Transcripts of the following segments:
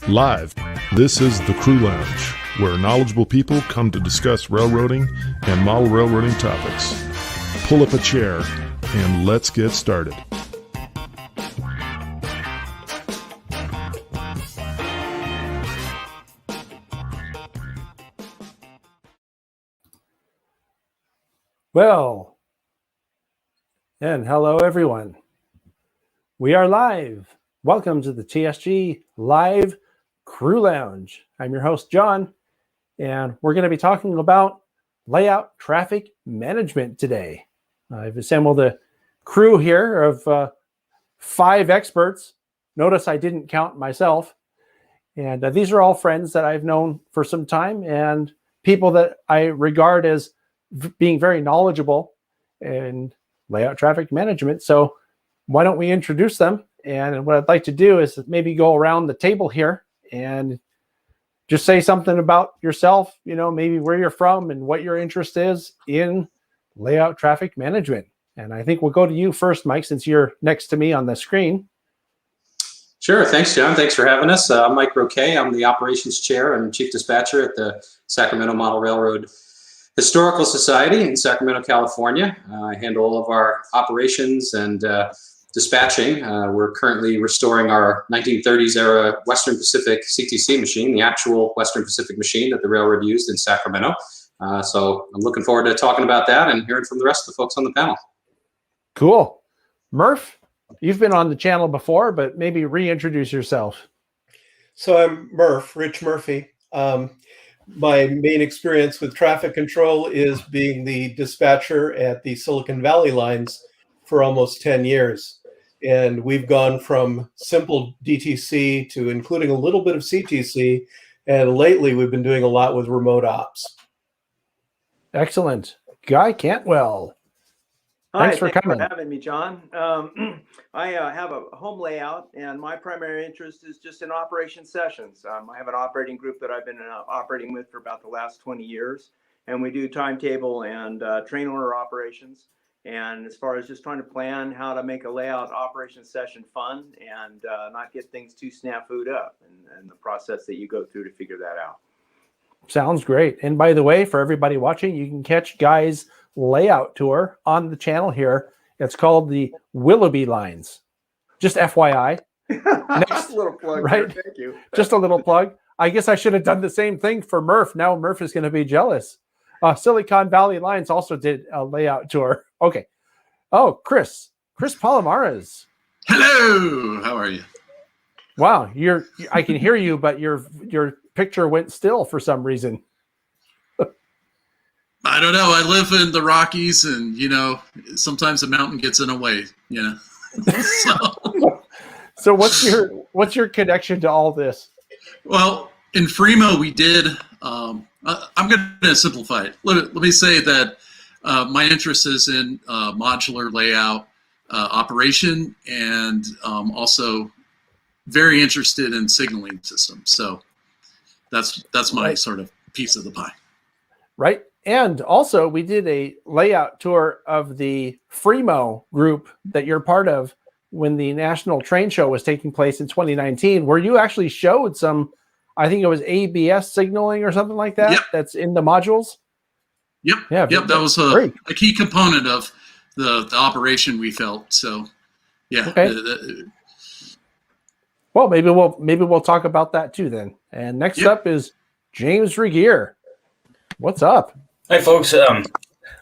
Live, this is the Crew Lounge, where knowledgeable people come to discuss railroading and model railroading topics. Pull up a chair and let's get started. Well, and hello everyone. We are live. Welcome to the TSG Live Crew Lounge. I'm your host, John, and we're going to be talking about layout traffic management today. I've assembled a crew here of 5 experts. Notice I didn't count myself. And these are all friends that I've known for some time and people that I regard as being very knowledgeable in layout traffic management. So why don't we introduce them? And what I'd like to do is maybe go around the table here and just say something about yourself, maybe where you're from and what your interest is in layout traffic management. And I think we'll go to you first, Mike, since you're next to me on the screen. Sure. Thanks, John. Thanks for having us. I'm Mike Roque. I'm the operations chair and chief dispatcher at the Sacramento Model Railroad Historical Society in Sacramento, California. I handle all of our operations and dispatching. We're currently restoring our 1930s era Western Pacific CTC machine, the actual Western Pacific machine that the railroad used in Sacramento. So I'm looking forward to talking about that and hearing from the rest of the folks on the panel. Cool. Murph, you've been on the channel before, but maybe reintroduce yourself. So I'm Rich Murphy. My main experience with traffic control is being the dispatcher at the Silicon Valley lines for almost 10 years. And we've gone from simple DTC to including a little bit of CTC. And lately we've been doing a lot with remote ops. Excellent. Guy Cantwell. Thanks for coming. Thanks for having me, John. I have a home layout, and my primary interest is just in operation sessions. I have an operating group that I've been operating with for about the last 20 years, and we do timetable and train order operations. And as far as just trying to plan how to make a layout operation session fun and not get things too snafu'd up, and the process that you go through to figure that out. Sounds great. And by the way, for everybody watching, you can catch Guy's layout tour on the channel here. It's called the Willoughby lines. Just FYI. Next little plug, right? Here. Thank you. Just a little plug. I guess I should have done the same thing for Murph. Now Murph is going to be jealous. Silicon Valley Lines also did a layout tour. Okay. Oh, Chris Palomarez. Hello. How are you? Wow, I can hear you, but your picture went still for some reason. I don't know. I live in the Rockies, and sometimes the mountain gets in the way. So what's your connection to all this? Well, in FreeMo, we did. I'm going to simplify it. Let me say that my interest is in modular layout operation, and also very interested in signaling systems. So that's my sort of piece of the pie. Right. And also we did a layout tour of the FreeMo group that you're part of when the National Train Show was taking place in 2019, where you actually showed some, I think it was ABS signaling or something like that. Yep. That's in the modules. Yep. Yeah. Yep. That was a key component of the operation we felt. So yeah. Okay. Well, maybe we'll talk about that too then. And next up is James Regier. What's up? Hi, folks.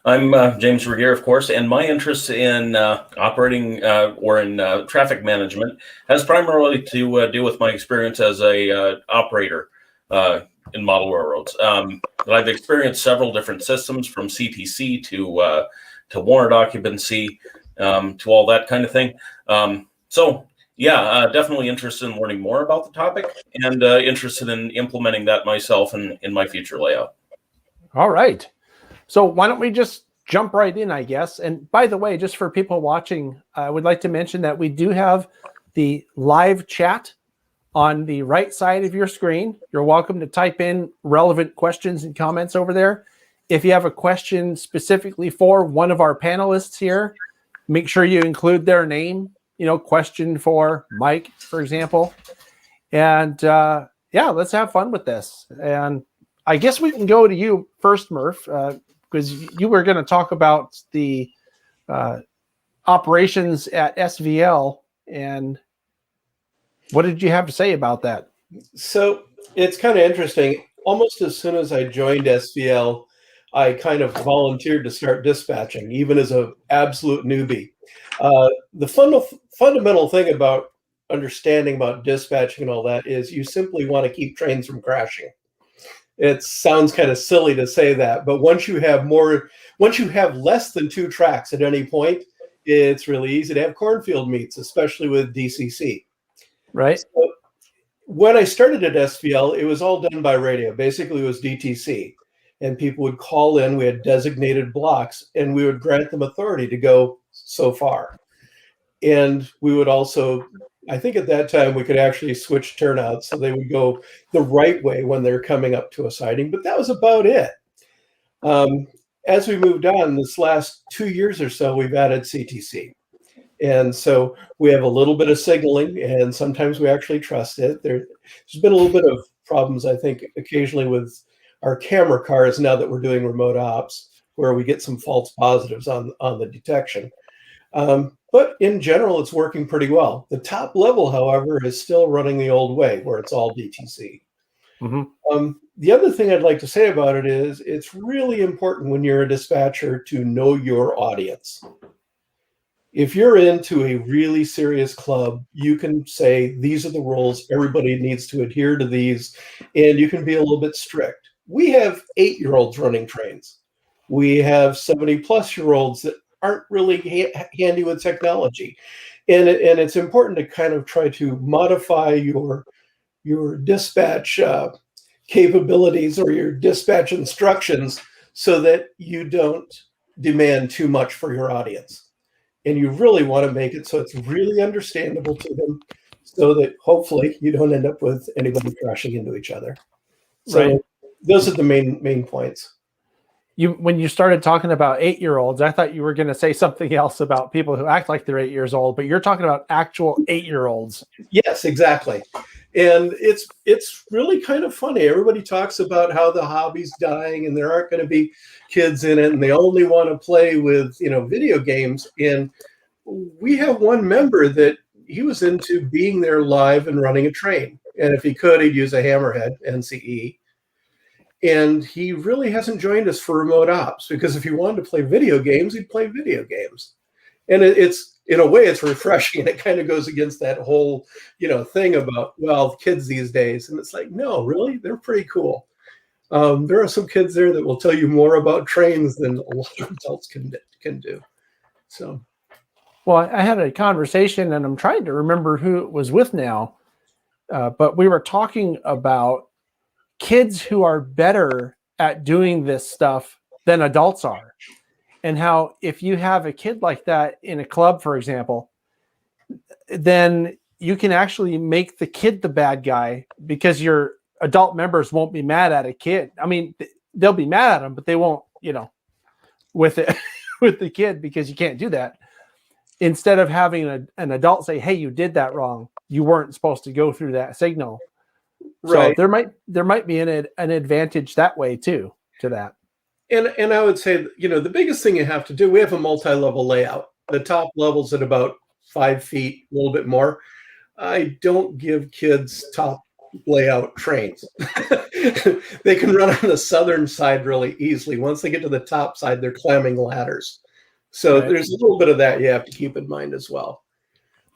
I'm James Regier, of course, and my interest in operating or in traffic management has primarily to do with my experience as a operator in model railroads. I've experienced several different systems, from CTC to warrant occupancy to all that kind of thing. Definitely interested in learning more about the topic, and interested in implementing that myself in my future layout. All right. So why don't we just jump right in, I guess. And by the way, just for people watching, I would like to mention that we do have the live chat on the right side of your screen. You're welcome to type in relevant questions and comments over there. If you have a question specifically for one of our panelists here, make sure you include their name, question for Mike, for example. And yeah, let's have fun with this. And I guess we can go to you first, Murph, because you were going to talk about the operations at SVL. And what did you have to say about that? So it's kind of interesting. Almost as soon as I joined SVL, I kind of volunteered to start dispatching, even as an absolute newbie. The fundamental thing about understanding about dispatching and all that is you simply want to keep trains from crashing. It sounds kind of silly to say that, but once you have less than 2 tracks at any point, it's really easy to have cornfield meets, especially with DCC. Right. So when I started at SVL, it was all done by radio. Basically, it was DTC. And people would call in. We had designated blocks, and we would grant them authority to go so far. And we would also, I think at that time, we could actually switch turnouts so they would go the right way when they're coming up to a sighting. But that was about it. As we moved on, this last 2 years or so, we've added CTC. And so we have a little bit of signaling, and sometimes we actually trust it. There's been a little bit of problems, I think, occasionally with our camera cars now that we're doing remote ops, where we get some false positives on the detection. But in general, it's working pretty well. The top level, however, is still running the old way, where it's all DTC. Mm-hmm. The other thing I'd like to say about it is it's really important when you're a dispatcher to know your audience. If you're into a really serious club, you can say, these are the rules, everybody needs to adhere to these, and you can be a little bit strict. We have 8-year-olds running trains. We have 70-plus-year-olds that aren't really handy with technology. And it's important to kind of try to modify your dispatch capabilities or your dispatch instructions so that you don't demand too much for your audience. And you really want to make it so it's really understandable to them so that hopefully you don't end up with anybody crashing into each other. So right. Those are the main points. When you started talking about 8-year-olds, I thought you were going to say something else about people who act like they're 8 years old, but you're talking about actual 8-year-olds. Yes, exactly. And it's really kind of funny. Everybody talks about how the hobby's dying and there aren't going to be kids in it and they only want to play with, video games. And we have one member that he was into being there live and running a train. And if he could, he'd use a hammerhead, NCE. And he really hasn't joined us for remote ops because if he wanted to play video games, he'd play video games. And it's, in a way, it's refreshing. And it kind of goes against that whole, thing about, well, kids these days. And it's like, no, really? They're pretty cool. There are some kids there that will tell you more about trains than a lot of adults can do. So, well, I had a conversation, and I'm trying to remember who it was with now, but we were talking about kids who are better at doing this stuff than adults are. And how if you have a kid like that in a club, for example, then you can actually make the kid the bad guy because your adult members won't be mad at a kid. I mean, they'll be mad at him, but they won't, with it with the kid because you can't do that. Instead of having an adult say, "Hey, you did that wrong. You weren't supposed to go through that signal." Right. So there might be an advantage that way too to that. And I would say, the biggest thing you have to do, we have a multi-level layout. The top level's at about 5 feet, a little bit more. I don't give kids top layout trains. They can run on the southern side really easily. Once they get to the top side, they're climbing ladders. So right. There's a little bit of that you have to keep in mind as well.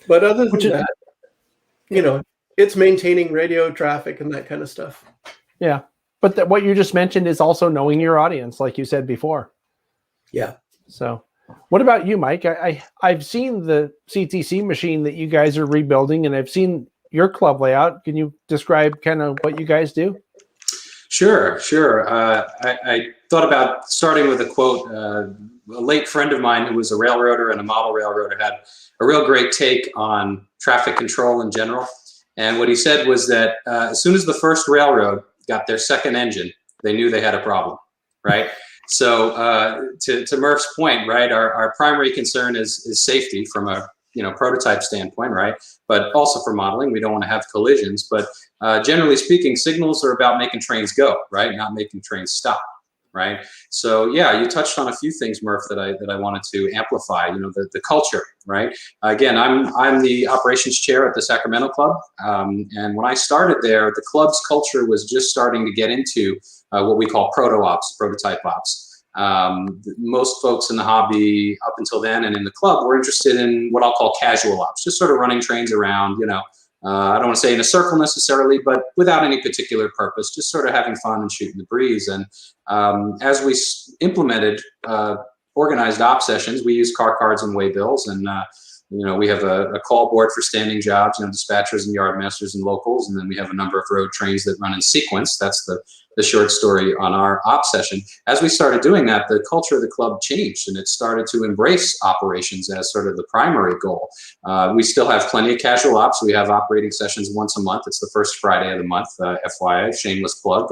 But other than that, it's maintaining radio traffic and that kind of stuff. Yeah. But what you just mentioned is also knowing your audience, like you said before. Yeah. So what about you, Mike? I've seen the CTC machine that you guys are rebuilding, and I've seen your club layout. Can you describe kind of what you guys do? Sure. I thought about starting with a quote. A late friend of mine who was a railroader and a model railroader had a real great take on traffic control in general. And what he said was that as soon as the first railroad got their second engine, they knew they had a problem, right? So to Murph's point, right, our primary concern is safety from a prototype standpoint, right? But also for modeling, we don't want to have collisions. But generally speaking, signals are about making trains go, right? Not making trains stop. Right. So yeah, you touched on a few things, Murph, that I wanted to amplify. The culture. Right. Again, I'm the operations chair at the Sacramento Club, and when I started there, the club's culture was just starting to get into what we call prototype ops. Most folks in the hobby up until then and in the club were interested in what I'll call casual ops, just sort of running trains around. I don't want to say in a circle necessarily, but without any particular purpose, just sort of having fun and shooting the breeze. And as we implemented organized op sessions, we use car cards and waybills, and we have a call board for standing jobs, dispatchers and yardmasters and locals, and then we have a number of road trains that run in sequence. That's the short story on our op session. As we started doing that, the culture of the club changed, and it started to embrace operations as sort of the primary goal. We still have plenty of casual ops. We have operating sessions once a month. It's the first Friday of the month, FYI, shameless plug.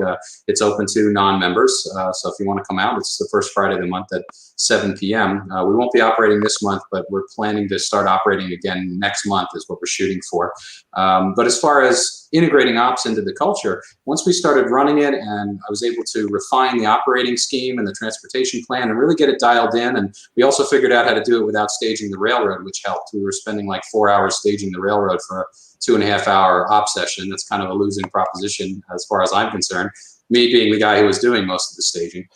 It's open to non-members, so if you want to come out, it's the first Friday of the month at 7 p.m. We won't be operating this month, but we're planning to start operating again next month is what we're shooting for. But as far as integrating ops into the culture, once we started running it and I was able to refine the operating scheme and the transportation plan and really get it dialed in, and we also figured out how to do it without staging the railroad, which helped. We were spending like 4 hours staging the railroad for a 2.5-hour op session. That's kind of a losing proposition as far as I'm concerned, me being the guy who was doing most of the staging.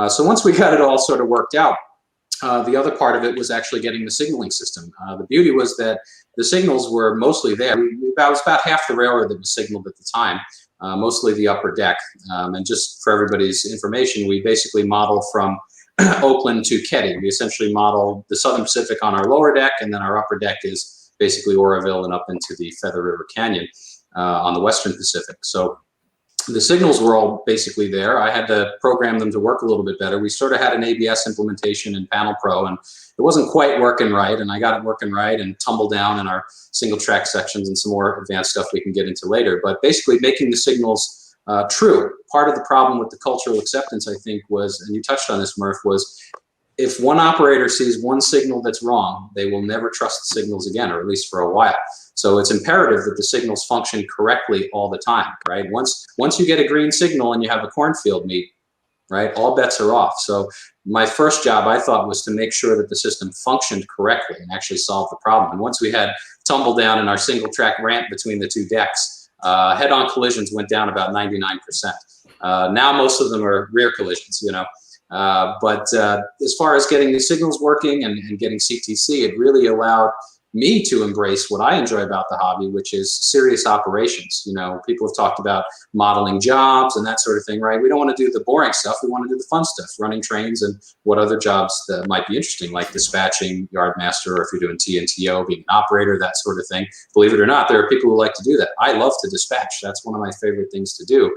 So once we got it all sort of worked out, the other part of it was actually getting the signaling system. The beauty was that the signals were mostly there. It was about half the railroad that was signaled at the time, mostly the upper deck. And just for everybody's information, we basically model from Oakland to Ketty. We essentially model the Southern Pacific on our lower deck, and then our upper deck is basically Oroville and up into the Feather River Canyon on the Western Pacific. So the signals were all basically there. I had to program them to work a little bit better. We sort of had an ABS implementation in Panel Pro, and it wasn't quite working right, and I got it working right and tumbled down in our single track sections and some more advanced stuff we can get into later. But basically making the signals true. Part of the problem with the cultural acceptance, I think, was, and you touched on this, Murph, was if one operator sees one signal that's wrong, they will never trust the signals again, or at least for a while. So it's imperative that the signals function correctly all the time, right? Once you get a green signal and you have a cornfield meet, right, all bets are off. So my first job, I thought, was to make sure that the system functioned correctly and actually solve the problem. And once we had tumble down in our single track ramp between the two decks, head-on collisions went down about 99%. Now most of them are rear collisions, But as far as getting the signals working and getting CTC, it really allowed me to embrace what I enjoy about the hobby, which is serious operations. People have talked about modeling jobs and that sort of thing, right? We don't want to do the boring stuff. We want to do the fun stuff, running trains and what other jobs that might be interesting, like dispatching, yardmaster, or if you're doing TNTO, being an operator, that sort of thing. Believe it or not, there are people who like to do that. I love to dispatch. That's one of my favorite things to do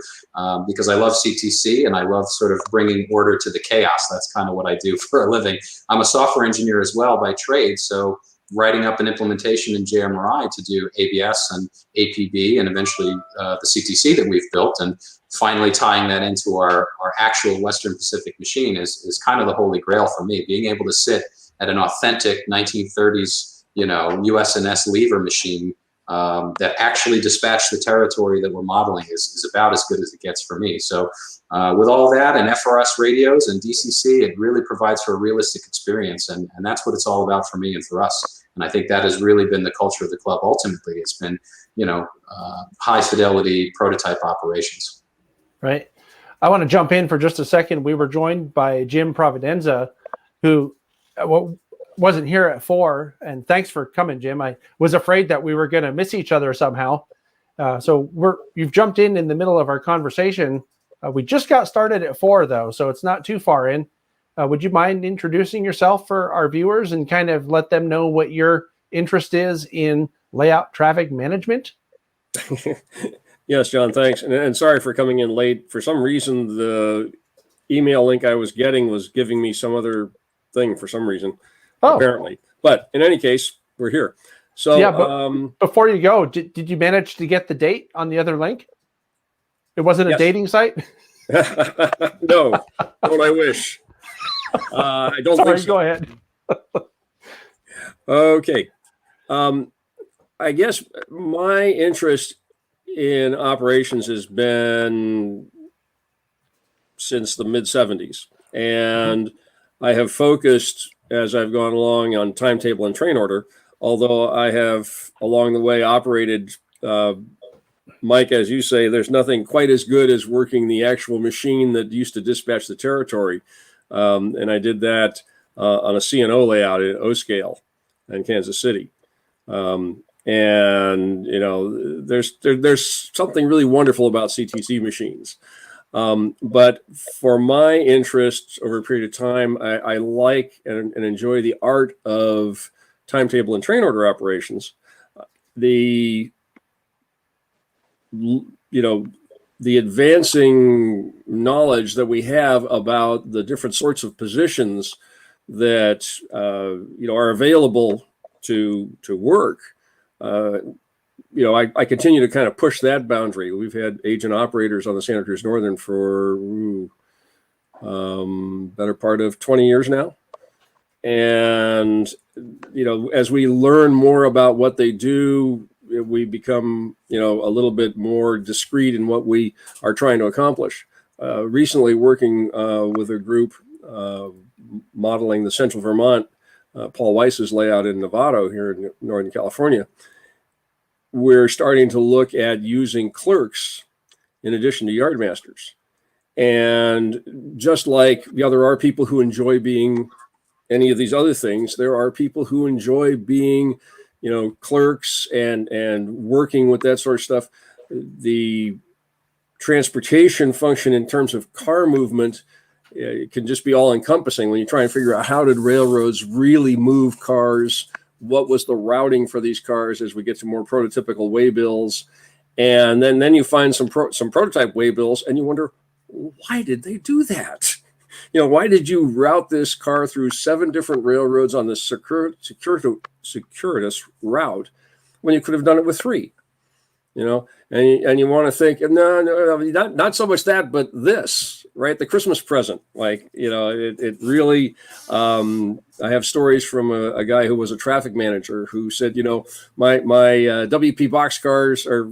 because I love CTC and I love sort of bringing order to the chaos. That's kind of what I do for a living. I'm a software engineer as well by trade, so writing up an implementation in JMRI to do ABS and APB and eventually the CTC that we've built, and finally tying that into our actual Western Pacific machine is kind of the holy grail for me. Being able to sit at an authentic 1930s, USNS lever machine that actually dispatched the territory that we're modeling is about as good as it gets for me. So with all that and FRS radios and DCC, it really provides for a realistic experience, and that's what it's all about for me and for us. And I think that has really been the culture of the club. Ultimately, it's been high fidelity prototype operations. Right. I want to jump in for just a second. We were joined by Jim Providenza, who wasn't here at 4, and thanks for coming, Jim. I was afraid that we were going to miss each other somehow. So you've jumped in the middle of our conversation. We just got started at 4, though, so it's not too far in. Would you mind introducing yourself for our viewers and kind of let them know what your interest is in layout traffic management? Yes, John, thanks. And sorry for coming in late. For some reason, the email link I was getting was giving me some other thing for some reason, apparently. But in any case, we're here. So yeah, but before you go, did you manage to get the date on the other link? It wasn't a dating site? No, don't I wish. I don't think so. Go ahead. Okay. I guess my interest in operations has been since the mid 70s. And I have focused as I've gone along on timetable and train order, although I have along the way operated, Mike, as you say, there's nothing quite as good as working the actual machine that used to dispatch the territory. And I did that on a CNO layout at O scale in Kansas City. And you know, there's something really wonderful about CTC machines. But for my interest over a period of time, I like and enjoy the art of timetable and train order operations. The advancing knowledge that we have about the different sorts of positions that are available to work. I continue to kind of push that boundary. We've had agent operators on the Santa Cruz Northern for better part of 20 years now. And, as we learn more about what they do, we become, a little bit more discreet in what we are trying to accomplish. Recently working with a group modeling the Central Vermont, Paul Weiss's layout in Novato here in Northern California, we're starting to look at using clerks in addition to yardmasters. And just like there are people who enjoy being any of these other things, there are people who enjoy being, clerks and working with that sort of stuff. The transportation function in terms of car movement, it can just be all encompassing when you try and figure out how did railroads really move cars, what was the routing for these cars as we get to more prototypical waybills. And then you find some prototype waybills and you wonder, why did they do that? Why did you route this car through 7 different railroads on this circuitous route when you could have done it with 3? And you want to think, no, not so much that, but this, right? The Christmas present, it really, I have stories from a guy who was a traffic manager who said, my WP boxcars or,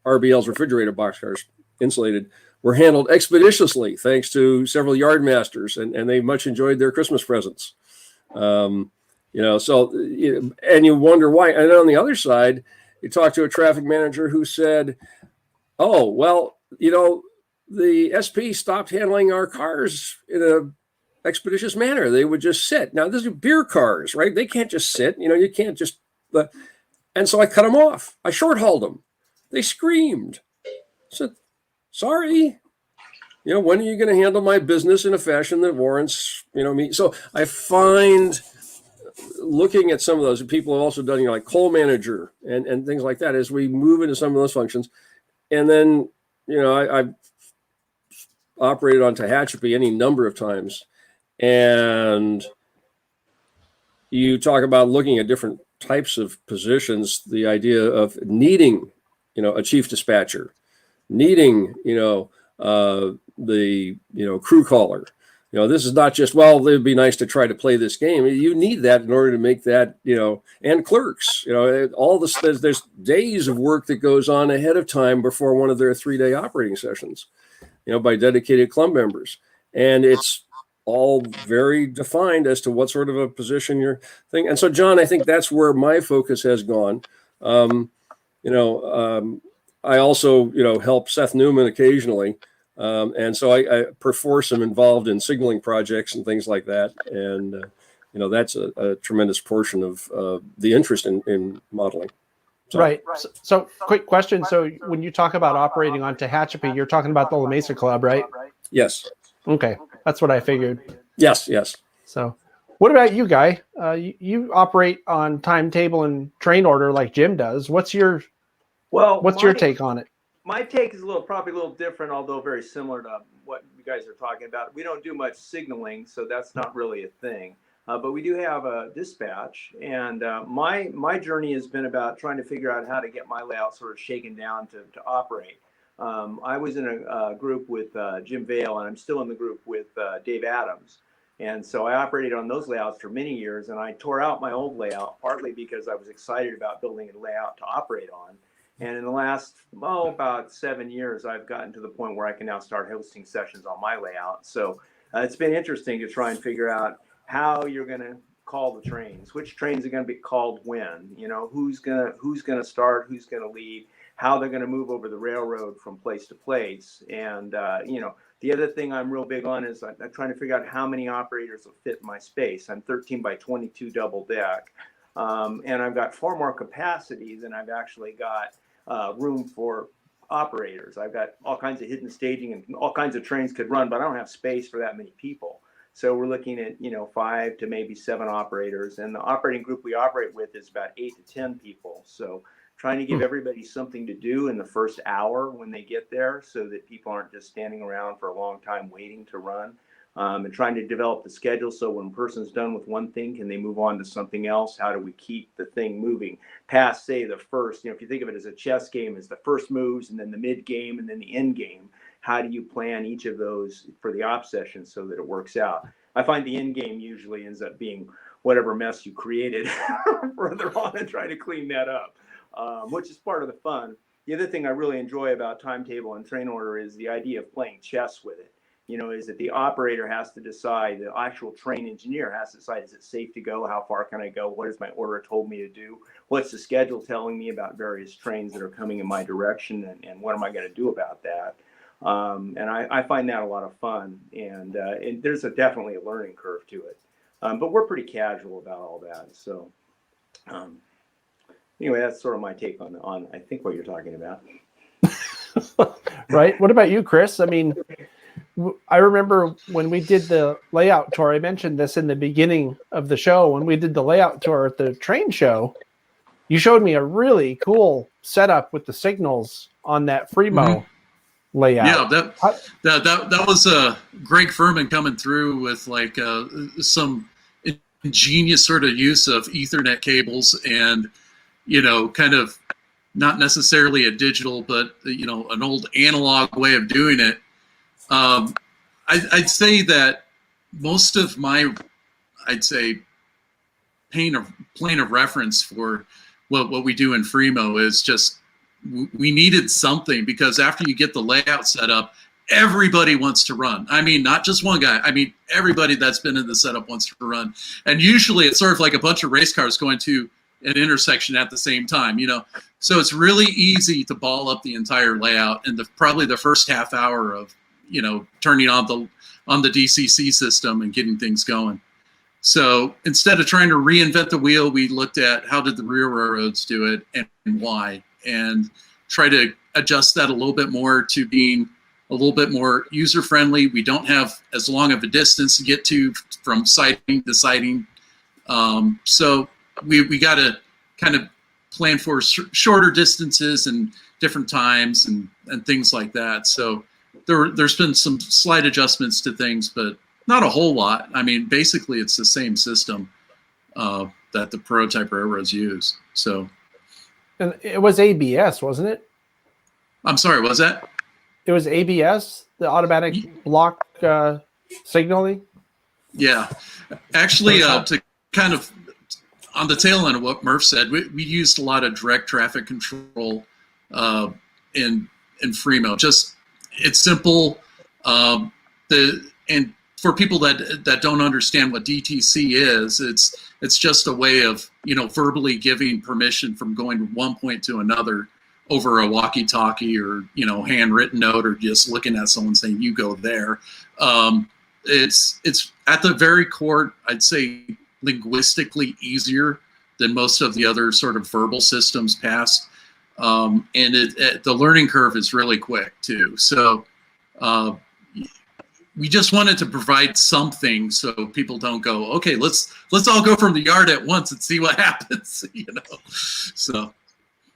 RBL's refrigerator boxcars, insulated, were handled expeditiously thanks to several yardmasters, and they much enjoyed their Christmas presents. And you wonder why. And on the other side, you talk to a traffic manager who said, oh, well, the SP stopped handling our cars in a expeditious manner. They would just sit. Now, these are beer cars, right? They can't just sit. You can't just. And so I cut them off. I short hauled them. They screamed. I said, sorry. When are you going to handle my business in a fashion that warrants, me? So I find looking at some of those, people have also done, like coal manager and things like that as we move into some of those functions. And then, I've operated on Tehachapi any number of times. And you talk about looking at different types of positions, the idea of needing, a chief dispatcher, needing, the crew caller. This is not just, well, it'd be nice to try to play this game. You need that in order to make that, and clerks, all this, there's days of work that goes on ahead of time before one of their 3-day operating sessions, by dedicated club members. And it's all very defined as to what sort of a position you're thinking. And so, John, I think that's where my focus has gone. I also, help Seth Newman occasionally. And so I perforce am involved in signaling projects and things like that. And, that's a tremendous portion of the interest in modeling. So. Right. So quick question. So when you talk about operating on Tehachapi, you're talking about the La Mesa Club, right? Yes. Okay. That's what I figured. Yes. So what about you, Guy? You operate on timetable and train order like Jim does. What's your take on it? My take is probably a little different, although very similar to what you guys are talking about. We don't do much signaling, so that's not really a thing. But we do have a dispatch, and my journey has been about trying to figure out how to get my layout sort of shaken down to operate. I was in a group with Jim Vale, and I'm still in the group with Dave Adams. And so I operated on those layouts for many years, and I tore out my old layout, partly because I was excited about building a layout to operate on. And in the last, about 7 years, I've gotten to the point where I can now start hosting sessions on my layout. So it's been interesting to try and figure out how you're going to call the trains, which trains are going to be called when, who's going to start, who's going to lead, how they're going to move over the railroad from place to place. And, the other thing I'm real big on is I'm trying to figure out how many operators will fit in my space. I'm 13 by 22 double deck. And I've got far more capacity than I've actually got room for operators. I've got all kinds of hidden staging and all kinds of trains could run, but I don't have space for that many people. So we're looking at, 5 to maybe 7 operators, and the operating group we operate with is about 8 to 10 people. So trying to give everybody something to do in the first hour when they get there so that people aren't just standing around for a long time waiting to run, and trying to develop the schedule so when a person's done with one thing, can they move on to something else? How do we keep the thing moving past, say, the first, if you think of it as a chess game, as the first moves and then the mid game and then the end game, how do you plan each of those for the op session so that it works out? I find the end game usually ends up being whatever mess you created further on and try to clean that up, which is part of the fun. The other thing I really enjoy about timetable and train order is the idea of playing chess with it. Is that the operator has to decide, the actual train engineer has to decide, is it safe to go? How far can I go? What has my order told me to do? What's the schedule telling me about various trains that are coming in my direction? And what am I going to do about that? And I find that a lot of fun. And there's definitely a learning curve to it. But we're pretty casual about all that. So anyway, that's sort of my take on I think what you're talking about. Right. What about you, Chris? I mean, I remember when we did the layout tour, I mentioned this in the beginning of the show, when we did the layout tour at the train show, you showed me a really cool setup with the signals on that FreeMo layout. Yeah, that was Greg Furman coming through with like some ingenious sort of use of Ethernet cables and, kind of not necessarily a digital, but, an old analog way of doing it. I'd say that most of my, plane of reference for what we do in FreeMo is just we needed something, because after you get the layout set up, everybody wants to run. I mean, not just one guy. I mean, everybody that's been in the setup wants to run. And usually it's sort of like a bunch of race cars going to an intersection at the same time, So it's really easy to ball up the entire layout in probably the first half hour of turning on the DCC system and getting things going. So instead of trying to reinvent the wheel, we looked at how did the real railroads do it and why, and try to adjust that a little bit more to being a little bit more user friendly. We don't have as long of a distance to get to from siding to siding. So we got to kind of plan for shorter distances and different times and things like that. So there's been some slight adjustments to things, but not a whole lot. I mean, basically it's the same system that the prototype railroads use. So, and it was ABS, wasn't it? I'm sorry, was that? It was ABS, the automatic block signaling? Yeah. Actually, to kind of on the tail end of what Murph said, we used a lot of direct traffic control in FreeMo. Just it's simple. And for people that don't understand what DTC is, it's just a way of verbally giving permission from going from one point to another over a walkie-talkie or handwritten note, or just looking at someone saying you go there. It's at the very core, I'd say, linguistically easier than most of the other sort of verbal systems past, and the learning curve is really quick too. So we just wanted to provide something so people don't go, okay, let's all go from the yard at once and see what happens, So.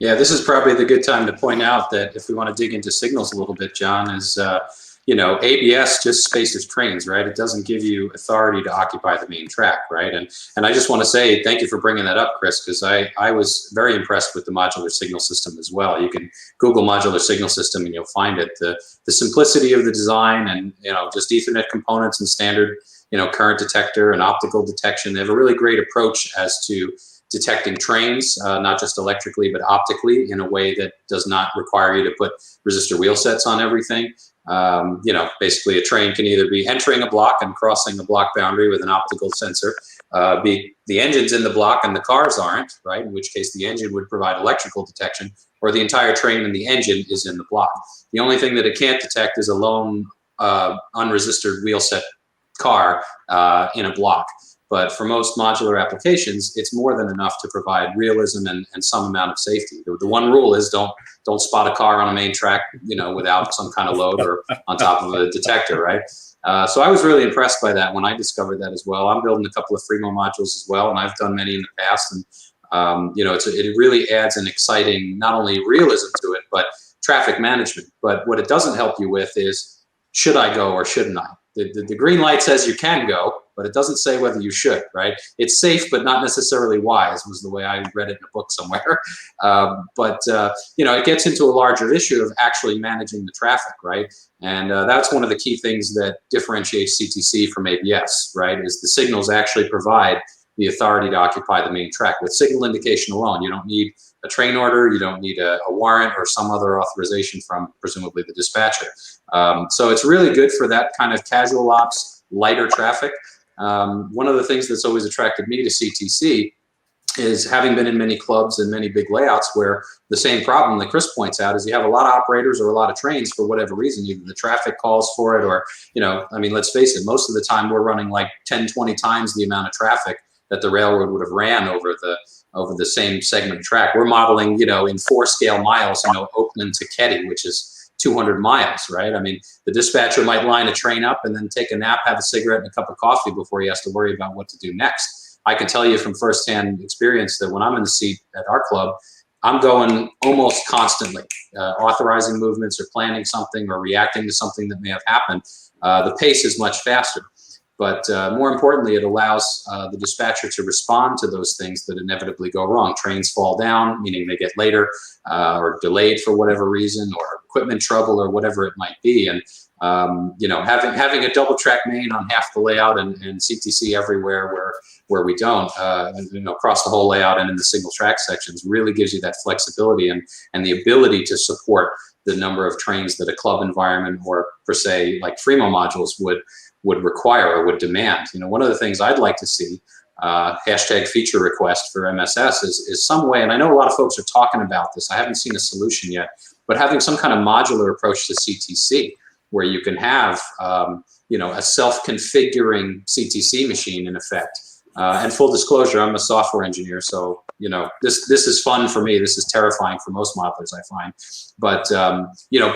Yeah, this is probably the good time to point out that if we want to dig into signals a little bit, John, is ABS just spaces trains, right? It doesn't give you authority to occupy the main track, right? And I just want to say thank you for bringing that up, Chris, because I was very impressed with the modular signal system as well. You can Google modular signal system and you'll find it. The simplicity of the design and just Ethernet components and standard current detector and optical detection. They have a really great approach as to detecting trains, not just electrically, but optically in a way that does not require you to put resistor wheel sets on everything. Basically a train can either be entering a block and crossing a block boundary with an optical sensor, be the engine's in the block and the cars aren't, right? In which case the engine would provide electrical detection, or the entire train and the engine is in the block. The only thing that it can't detect is a lone unresisted wheel set car in a block. But for most modular applications, it's more than enough to provide realism and some amount of safety. The one rule is don't spot a car on a main track, without some kind of load or on top of a detector, right? So I was really impressed by that when I discovered that as well. I'm building a couple of FreeMo modules as well, and I've done many in the past. And it really adds an exciting, not only realism to it, but traffic management. But what it doesn't help you with is, should I go or shouldn't I? The green light says you can go, but it doesn't say whether you should, right? It's safe, but not necessarily wise, was the way I read it in a book somewhere. It gets into a larger issue of actually managing the traffic, right? And that's one of the key things that differentiates CTC from ABS, right? Is the signals actually provide the authority to occupy the main track. With signal indication alone, you don't need a train order, you don't need a warrant or some other authorization from presumably the dispatcher. So it's really good for that kind of casual ops, lighter traffic. One of the things that's always attracted me to CTC is having been in many clubs and many big layouts where the same problem that Chris points out is you have a lot of operators or a lot of trains for whatever reason, either the traffic calls for it or, let's face it, most of the time we're running like 10, 20 times the amount of traffic that the railroad would have ran over the same segment of track. We're modeling, in 4 scale miles, Oakland to Ketty, which is 200 miles, right? I mean, the dispatcher might line a train up and then take a nap, have a cigarette and a cup of coffee before he has to worry about what to do next. I can tell you from firsthand experience that when I'm in the seat at our club, I'm going almost constantly, authorizing movements or planning something or reacting to something that may have happened. The pace is much faster. But more importantly, it allows the dispatcher to respond to those things that inevitably go wrong. Trains fall down, meaning they get later or delayed for whatever reason, or equipment trouble or whatever it might be. And, having a double track main on half the layout and CTC everywhere where we don't, across the whole layout and in the single track sections really gives you that flexibility and the ability to support the number of trains that a club environment or per se like FreeMo modules would require or would demand. One of the things I'd like to see, hashtag feature request for MSS is some way, and I know a lot of folks are talking about this, I haven't seen a solution yet, but having some kind of modular approach to CTC where you can have, a self-configuring CTC machine in effect. And full disclosure, I'm a software engineer, so, this is fun for me. This is terrifying for most modelers, I find. But,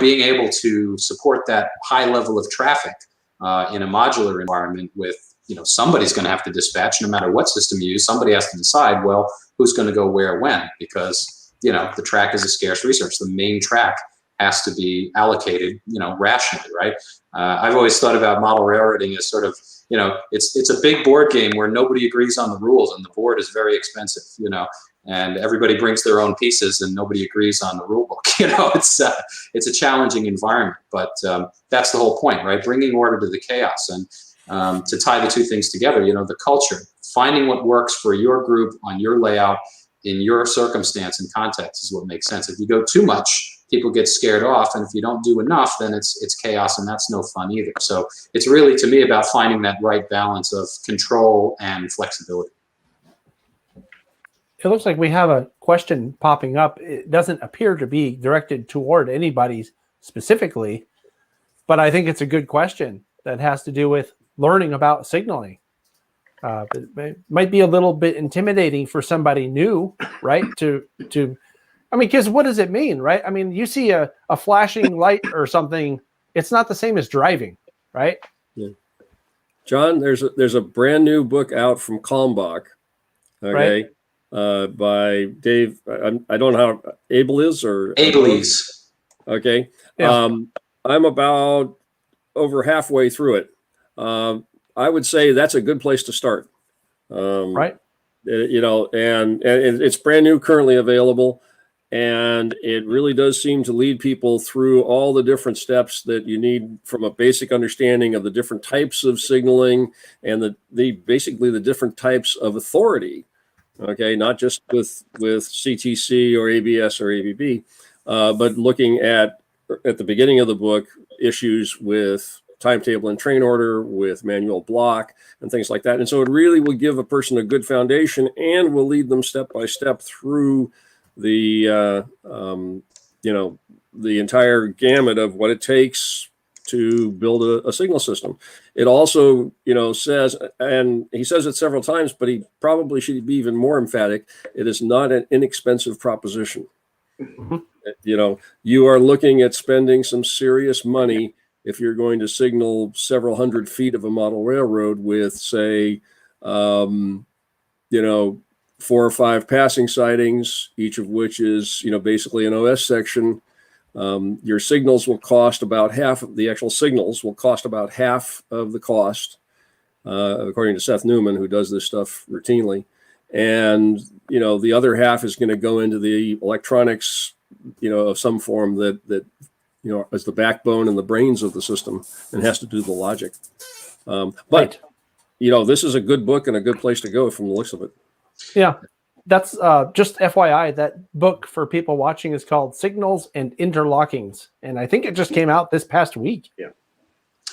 being able to support that high level of traffic in a modular environment with, somebody's going to have to dispatch no matter what system you use. Somebody has to decide, well, who's going to go where when, because, the track is a scarce resource. The main track has to be allocated, rationally, right? I've always thought about model railroading as sort of, it's a big board game where nobody agrees on the rules and the board is very expensive, and everybody brings their own pieces and nobody agrees on the rule book. It's a challenging environment, but that's the whole point, right? Bringing order to the chaos and to tie the two things together, the culture, finding what works for your group on your layout in your circumstance and context is what makes sense. If you go too much, people get scared off, and if you don't do enough, then it's chaos, and that's no fun either. So it's really, to me, about finding that right balance of control and flexibility. It looks like we have a question popping up. It doesn't appear to be directed toward anybody specifically, but I think it's a good question that has to do with learning about signaling. It might be a little bit intimidating for somebody new, right? Because what does it mean, right? I mean, you see a flashing light or something, it's not the same as driving, right? Yeah. John, there's a brand new book out from Kalmbach, okay, right. By Dave. I don't know how Abel is or Abelese. Okay, yeah. I'm about over halfway through it. I would say that's a good place to start. Right. And it's brand new, currently available. And it really does seem to lead people through all the different steps that you need from a basic understanding of the different types of signaling and basically the different types of authority Okay, not just with CTC or ABS or ABB, but looking at the beginning of the book issues with timetable and train order, with manual block and things like that. And so it really will give a person a good foundation and will lead them step by step through the the entire gamut of what it takes to build a signal system. It also, says, and he says it several times, but he probably should be even more emphatic. It is not an inexpensive proposition. Mm-hmm. You are looking at spending some serious money if you're going to signal several hundred feet of a model railroad with, say, 4 or 5 passing sidings, each of which is, basically an OS section. Your signals will cost about half of the actual signals will cost about half of the cost, according to Seth Newman, who does this stuff routinely. And, the other half is going to go into the electronics, of some form that as the backbone and the brains of the system and has to do the logic. But this is a good book and a good place to go from the looks of it. Yeah. That's just FYI, that book for people watching is called Signals and Interlockings. And I think it just came out this past week. Yeah.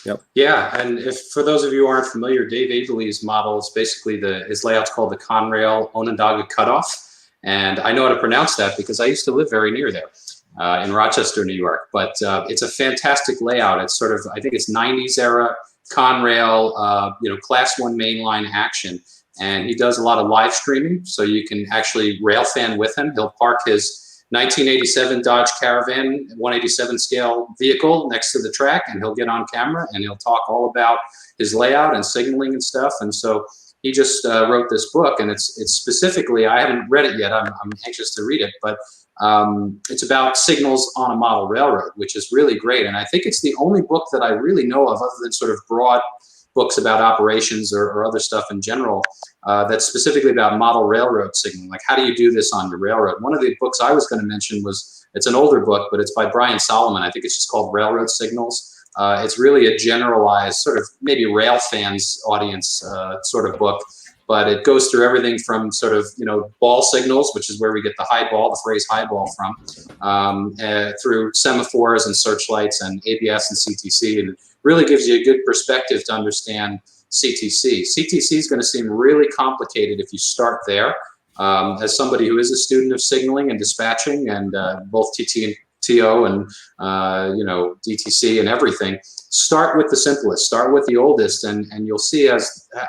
Yep. Yeah, and if for those of you who aren't familiar, Dave Averly's model is basically his layout's called the Conrail Onondaga Cutoff. And I know how to pronounce that because I used to live very near there in Rochester, New York. But it's a fantastic layout. It's sort of, I think it's 90s era Conrail, class 1 mainline action. And he does a lot of live streaming, so you can actually rail fan with him. He'll park his 1987 Dodge Caravan 187 scale vehicle next to the track, and he'll get on camera and he'll talk all about his layout and signaling and stuff. And so he just wrote this book, and it's specifically, I haven't read it yet. I'm anxious to read it, but it's about signals on a model railroad, which is really great. And I think it's the only book that I really know of, other than sort of broad books about operations or other stuff in general, that's specifically about model railroad signaling. Like, how do you do this on your railroad? One of the books I was going to mention it's an older book, but it's by Brian Solomon. I think it's just called Railroad Signals. It's really a generalized sort of maybe rail fans audience sort of book, but it goes through everything from sort of, ball signals, which is where we get the high ball, the phrase high ball from, through semaphores and searchlights and ABS and CTC, and really gives you a good perspective to understand CTC. CTC is going to seem really complicated if you start there. As somebody who is a student of signaling and dispatching and both TT and TO and DTC and everything, start with the simplest, start with the oldest, and you'll see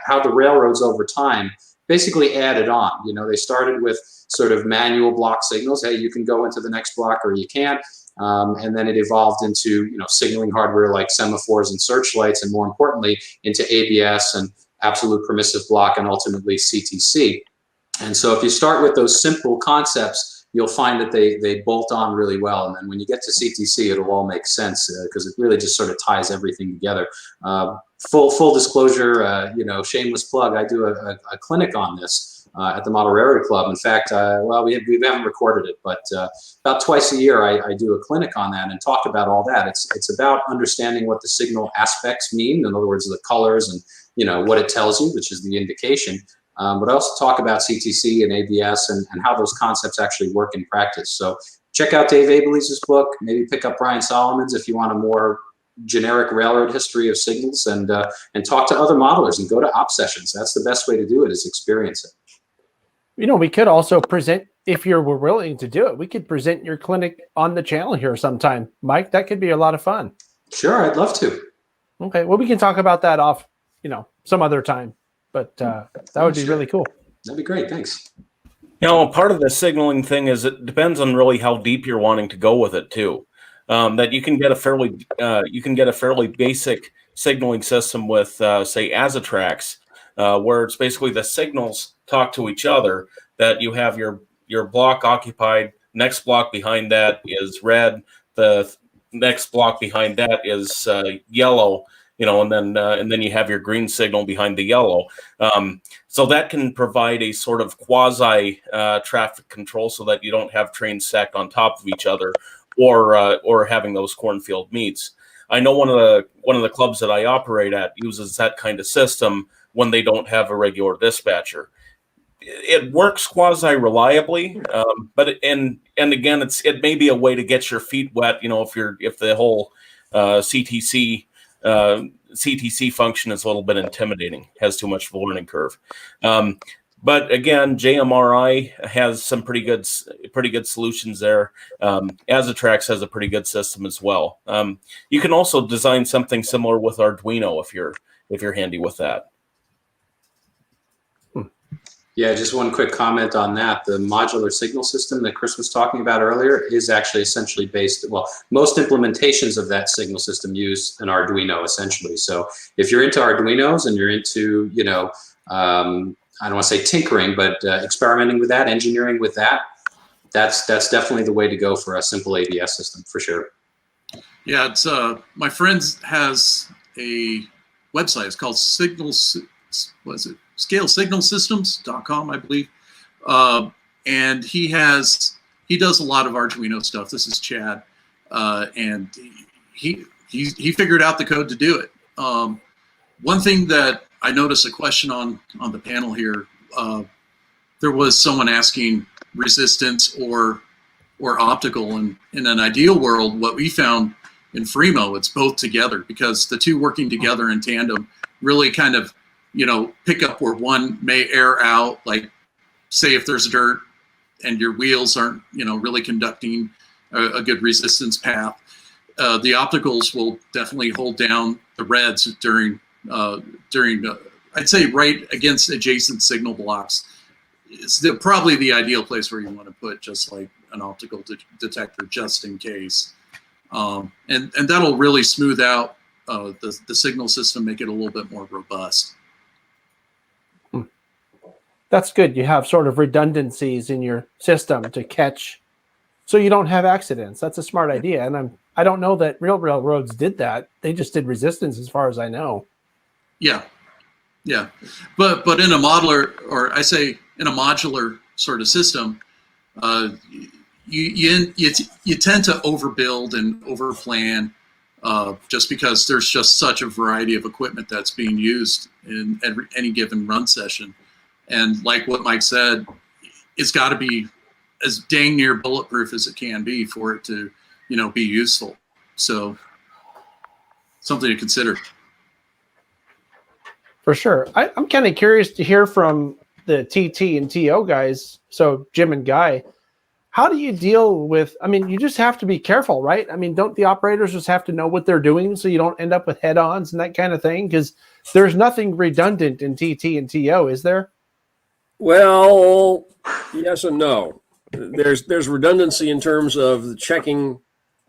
how the railroads over time basically added on. They started with sort of manual block signals. Hey, you can go into the next block or you can't. And then it evolved into signaling hardware like semaphores and searchlights, and more importantly into ABS and absolute permissive block, and ultimately CTC. And so if you start with those simple concepts, you'll find that they bolt on really well. And then when you get to CTC, it'll all make sense because it really just sort of ties everything together. Full disclosure, shameless plug, I do a clinic on this at the Model Railroad Club. In fact, we haven't recorded it, but about twice a year I do a clinic on that and talk about all that. It's about understanding what the signal aspects mean. In other words, the colors and what it tells you, which is the indication. But I also talk about CTC and ABS and how those concepts actually work in practice. So check out Dave Averly's book. Maybe pick up Brian Solomon's if you want a more generic railroad history of signals, and talk to other modelers and go to op sessions. That's the best way to do it, is experience it. We could also present, if you were willing to do it, we could present your clinic on the channel here sometime. Mike, that could be a lot of fun. Sure, I'd love to. Okay, well, we can talk about that off, some other time, but that would be really cool. That'd be great, thanks. Part of the signaling thing is it depends on really how deep you're wanting to go with it too. That you can get a fairly basic signaling system with, say, Azatrax, where it's basically the signals talk to each other, that you have your block occupied, next block behind that is red, the next block behind that is yellow, and then you have your green signal behind the yellow. So that can provide a sort of quasi traffic control, so that you don't have trains stacked on top of each other, or having those cornfield meets. I know one of the clubs that I operate at uses that kind of system when they don't have a regular dispatcher. it works quasi reliably, but and again, it may be a way to get your feet wet. If the whole CTC function is a little bit intimidating, has too much of a learning curve. But again, JMRI has some pretty good solutions there. Azatrax has a pretty good system as well. You can also design something similar with Arduino if you're handy with that. Yeah, just one quick comment on that. The modular signal system that Chris was talking about earlier is actually essentially based, well, most implementations of that signal system use an Arduino essentially. So if you're into Arduinos and you're into, I don't want to say tinkering, but experimenting with that, engineering with that, that's definitely the way to go for a simple ABS system for sure. Yeah, it's my friend has a website. It's called scalesignalsystems.com, I believe. And he does a lot of Arduino stuff. This is Chad. And he figured out the code to do it. One thing that I noticed a question on the panel here, there was someone asking resistance or optical. And in an ideal world, what we found in FreeMo, it's both together, because the two working together in tandem really kind of, pick up where one may air out, like say if there's dirt and your wheels aren't, really conducting a good resistance path. The opticals will definitely hold down the reds during I'd say right against adjacent signal blocks. It's probably the ideal place where you want to put just like an optical detector, just in case. And that'll really smooth out the signal system, make it a little bit more robust. That's good. You have sort of redundancies in your system to catch, so you don't have accidents. That's a smart idea. And I don't know that real railroads did that. They just did resistance, as far as I know. Yeah. But in a modular, or I say in a modular sort of system, you tend to overbuild and overplan, just because there's just such a variety of equipment that's being used in any given run session. And like what Mike said, it's got to be as dang near bulletproof as it can be for it to, be useful. So something to consider. For sure. I'm kind of curious to hear from the TT and TO guys. So Jim and Guy, how do you deal with, you just have to be careful, right? Don't the operators just have to know what they're doing so you don't end up with head-ons and that kind of thing? Because there's nothing redundant in TT and TO, is there? Well, yes and no. There's redundancy in terms of the checking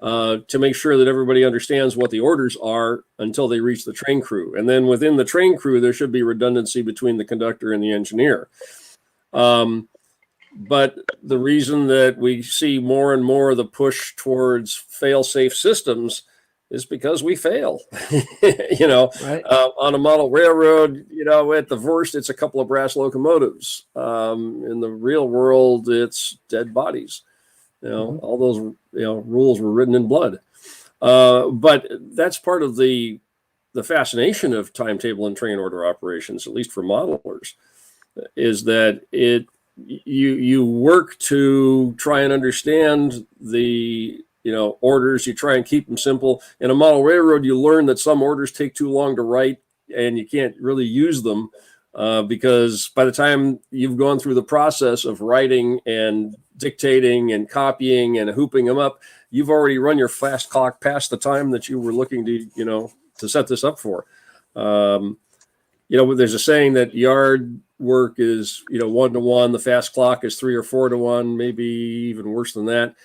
to make sure that everybody understands what the orders are until they reach the train crew. And then within the train crew, there should be redundancy between the conductor and the engineer. But the reason that we see more and more of the push towards fail-safe systems is because we fail. Right. On a model railroad, at the worst, it's a couple of brass locomotives. In the real world, it's dead bodies. All those rules were written in blood. But that's part of the fascination of timetable and train order operations, at least for modelers, is that you work to try and understand the orders. You try and keep them simple. In a model railroad, you learn that some orders take too long to write and you can't really use them because by the time you've gone through the process of writing and dictating and copying and hooping them up, you've already run your fast clock past the time that you were looking to set this up for. There's a saying that yard work is 1-to-1. The fast clock is 3 or 4-to-1, maybe even worse than that.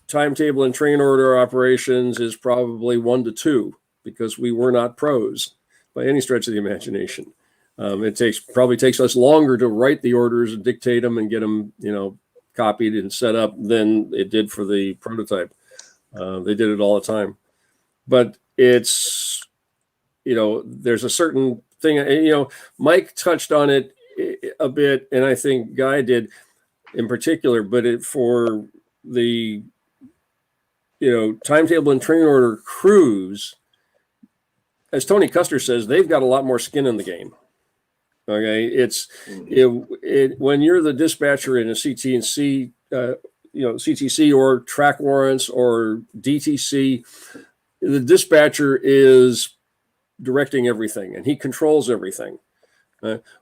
Timetable and train order operations is probably 1-to-2 because we were not pros by any stretch of the imagination. It probably takes us longer to write the orders and dictate them and get them, copied and set up than it did for the prototype. They did it all the time. But it's, there's a certain thing, Mike touched on it a bit, and I think Guy did in particular, but for the, timetable and train order crews, as Tony Custer says, they've got a lot more skin in the game. Okay, when you're the dispatcher in a CTC, CTC or track warrants or DTC, the dispatcher is directing everything and he controls everything.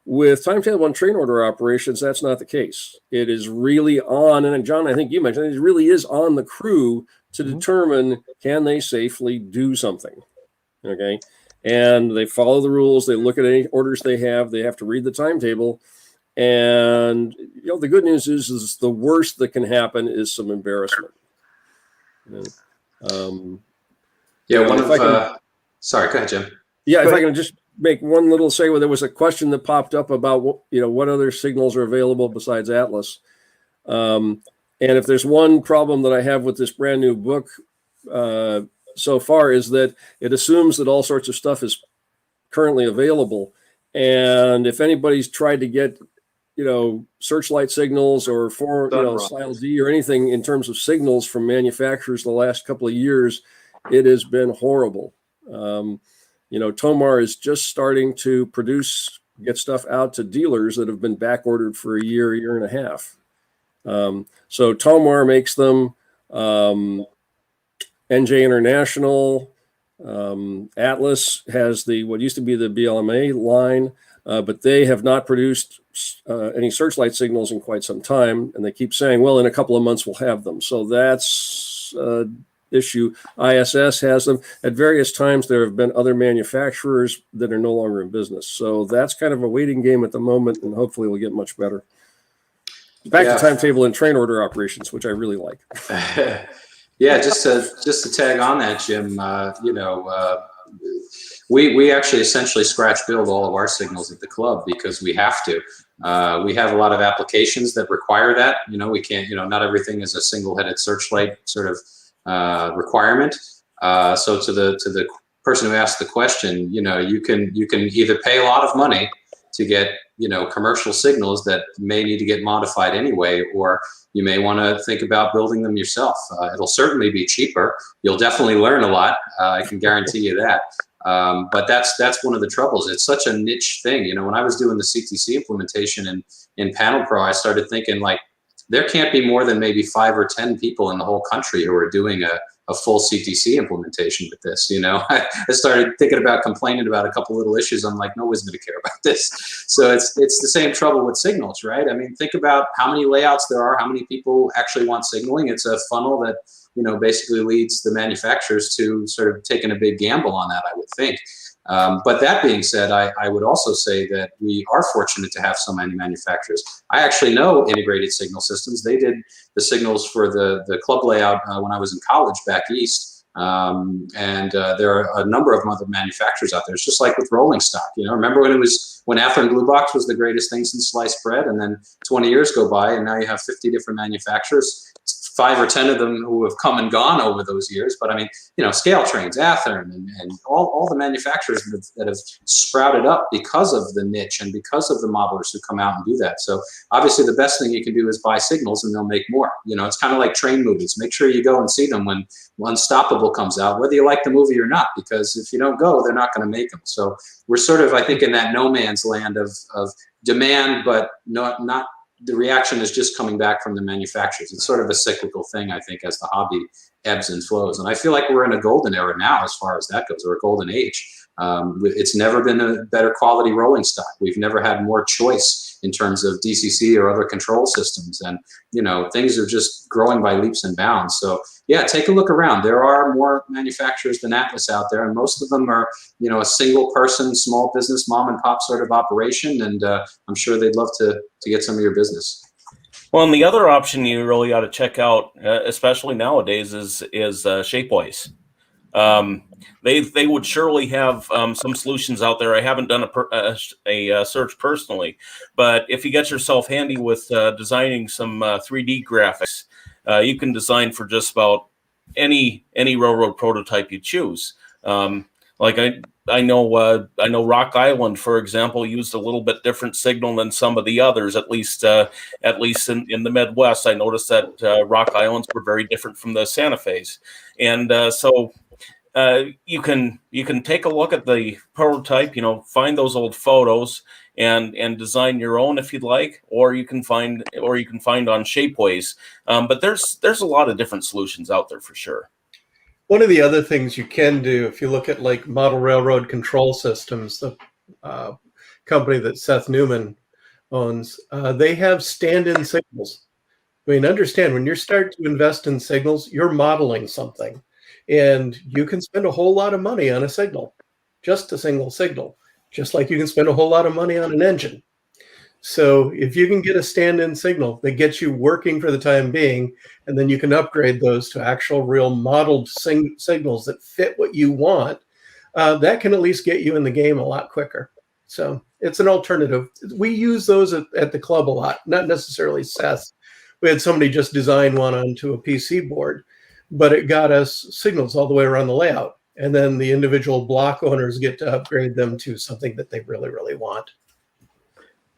With timetable and train order operations, that's not the case. It is really on, and John, I think you mentioned, it really is on the crew to determine, can they safely do something? Okay. And they follow the rules. They look at any orders they have to read the timetable. And, the good news is the worst that can happen is some embarrassment. Sorry, go ahead, Jim. Yeah, if I can just make one little segue, there was a question that popped up about what other signals are available besides Atlas. And if there's one problem that I have with this brand new book so far is that it assumes that all sorts of stuff is currently available. And if anybody's tried to get, searchlight signals or Style D or anything in terms of signals from manufacturers the last couple of years, it has been horrible. Tomar is just starting to get stuff out to dealers that have been back ordered for a year and a half. So Tomar makes them, NJ International, Atlas has what used to be the BLMA line, but they have not produced any searchlight signals in quite some time. And they keep saying, well, in a couple of months we'll have them. So that's issue. ISS has them. At various times, there have been other manufacturers that are no longer in business. So that's kind of a waiting game at the moment, and hopefully we'll get much better. Back to timetable and train order operations, which I really like. Just to tag on that, Jim, we actually essentially scratch build all of our signals at the club because we have to. We have a lot of applications that require that. We can't, not everything is a single-headed searchlight sort of requirement. So to the person who asked the question, you can either pay a lot of money to get commercial signals that may need to get modified anyway, or you may want to think about building them yourself. It'll certainly be cheaper. You'll definitely learn a lot. I can guarantee you that. But that's one of the troubles. It's such a niche thing. When I was doing the CTC implementation in Panel Pro, I started thinking there can't be more than maybe 5 or 10 people in the whole country who are doing a full CTC implementation with this. I started thinking about complaining about a couple little issues. I'm like, no one's going to care about this. So it's the same trouble with signals, right? I mean, think about how many layouts there are, how many people actually want signaling. It's a funnel that, basically leads the manufacturers to sort of taking a big gamble on that, I would think. But that being said, I would also say that we are fortunate to have so many manufacturers. I actually know Integrated Signal Systems. They did the signals for the club layout when I was in college back east. And there are a number of other manufacturers out there. It's just like with rolling stock. Remember when Athlon Blue Box was the greatest thing since sliced bread, and then 20 years go by, and now you have 50 different manufacturers. 5 or 10 of them who have come and gone over those years. But I mean, Scale Trains, Athlon, and all the manufacturers that have sprouted up because of the niche and because of the modelers who come out and do that. So obviously the best thing you can do is buy signals and they'll make more. It's kind of like train movies. Make sure you go and see them when Unstoppable comes out, whether you like the movie or not, because if you don't go, they're not going to make them. So we're sort of, I think, in that no man's land of demand, but not the reaction is just coming back from the manufacturers. It's sort of a cyclical thing, I think, as the hobby ebbs and flows. And I feel like we're in a golden era now as far as that goes, or a golden age. It's never been a better quality rolling stock. We've never had more choice in terms of DCC or other control systems. And, things are just growing by leaps and bounds. So yeah, take a look around. There are more manufacturers than Atlas out there, and most of them are, a single person, small business, mom and pop sort of operation. And I'm sure they'd love to get some of your business. Well, and the other option you really ought to check out, especially nowadays, is Shapeways. They would surely have some solutions out there. I haven't done a search personally, but if you get yourself handy with designing some 3D graphics, you can design for just about any railroad prototype you choose. I know Rock Island, for example, used a little bit different signal than some of the others. At least in the Midwest, I noticed that Rock Islands were very different from the Santa Fe's, and so you can take a look at the prototype, find those old photos and design your own if you'd like, or you can find on Shapeways. But there's a lot of different solutions out there for sure. One of the other things you can do, if you look at like Model Railroad Control Systems, the company that Seth Newman owns, they have stand-in signals. I mean, understand, when you start to invest in signals, you're modeling something. And you can spend a whole lot of money on a signal, just a single signal, just like you can spend a whole lot of money on an engine. So if you can get a stand-in signal that gets you working for the time being, and then you can upgrade those to actual real modeled signals that fit what you want, that can at least get you in the game a lot quicker. So it's an alternative. We use those at the club a lot, not necessarily Seth. We had somebody just design one onto a PC board, but it got us signals all the way around the layout. And then the individual block owners get to upgrade them to something that they really, really want.